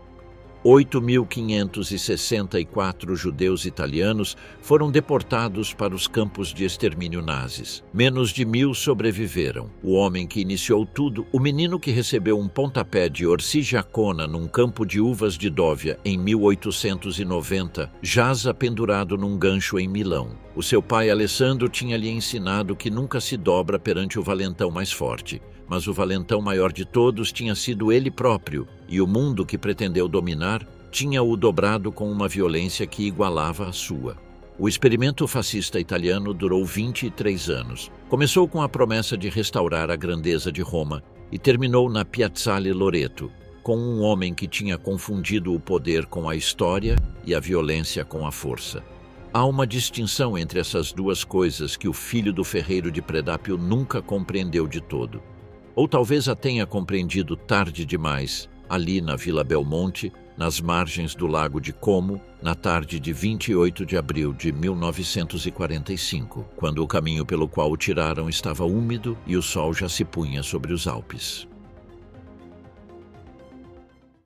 8.564 judeus italianos foram deportados para os campos de extermínio nazis. Menos de 1.000 sobreviveram. O homem que iniciou tudo, o menino que recebeu um pontapé de Orsi Jacona num campo de uvas de Dóvia em 1890, jaz pendurado num gancho em Milão. O seu pai Alessandro tinha lhe ensinado que nunca se dobra perante o valentão mais forte. Mas o valentão maior de todos tinha sido ele próprio, e o mundo que pretendeu dominar tinha-o dobrado com uma violência que igualava a sua. O experimento fascista italiano durou 23 anos. Começou com a promessa de restaurar a grandeza de Roma e terminou na Piazzale Loreto, com um homem que tinha confundido o poder com a história e a violência com a força. Há uma distinção entre essas duas coisas que o filho do ferreiro de Predápio nunca compreendeu de todo. Ou talvez a tenha compreendido tarde demais, ali na Vila Belmonte, nas margens do Lago de Como, na tarde de 28 de abril de 1945, quando o caminho pelo qual o tiraram estava úmido e o sol já se punha sobre os Alpes.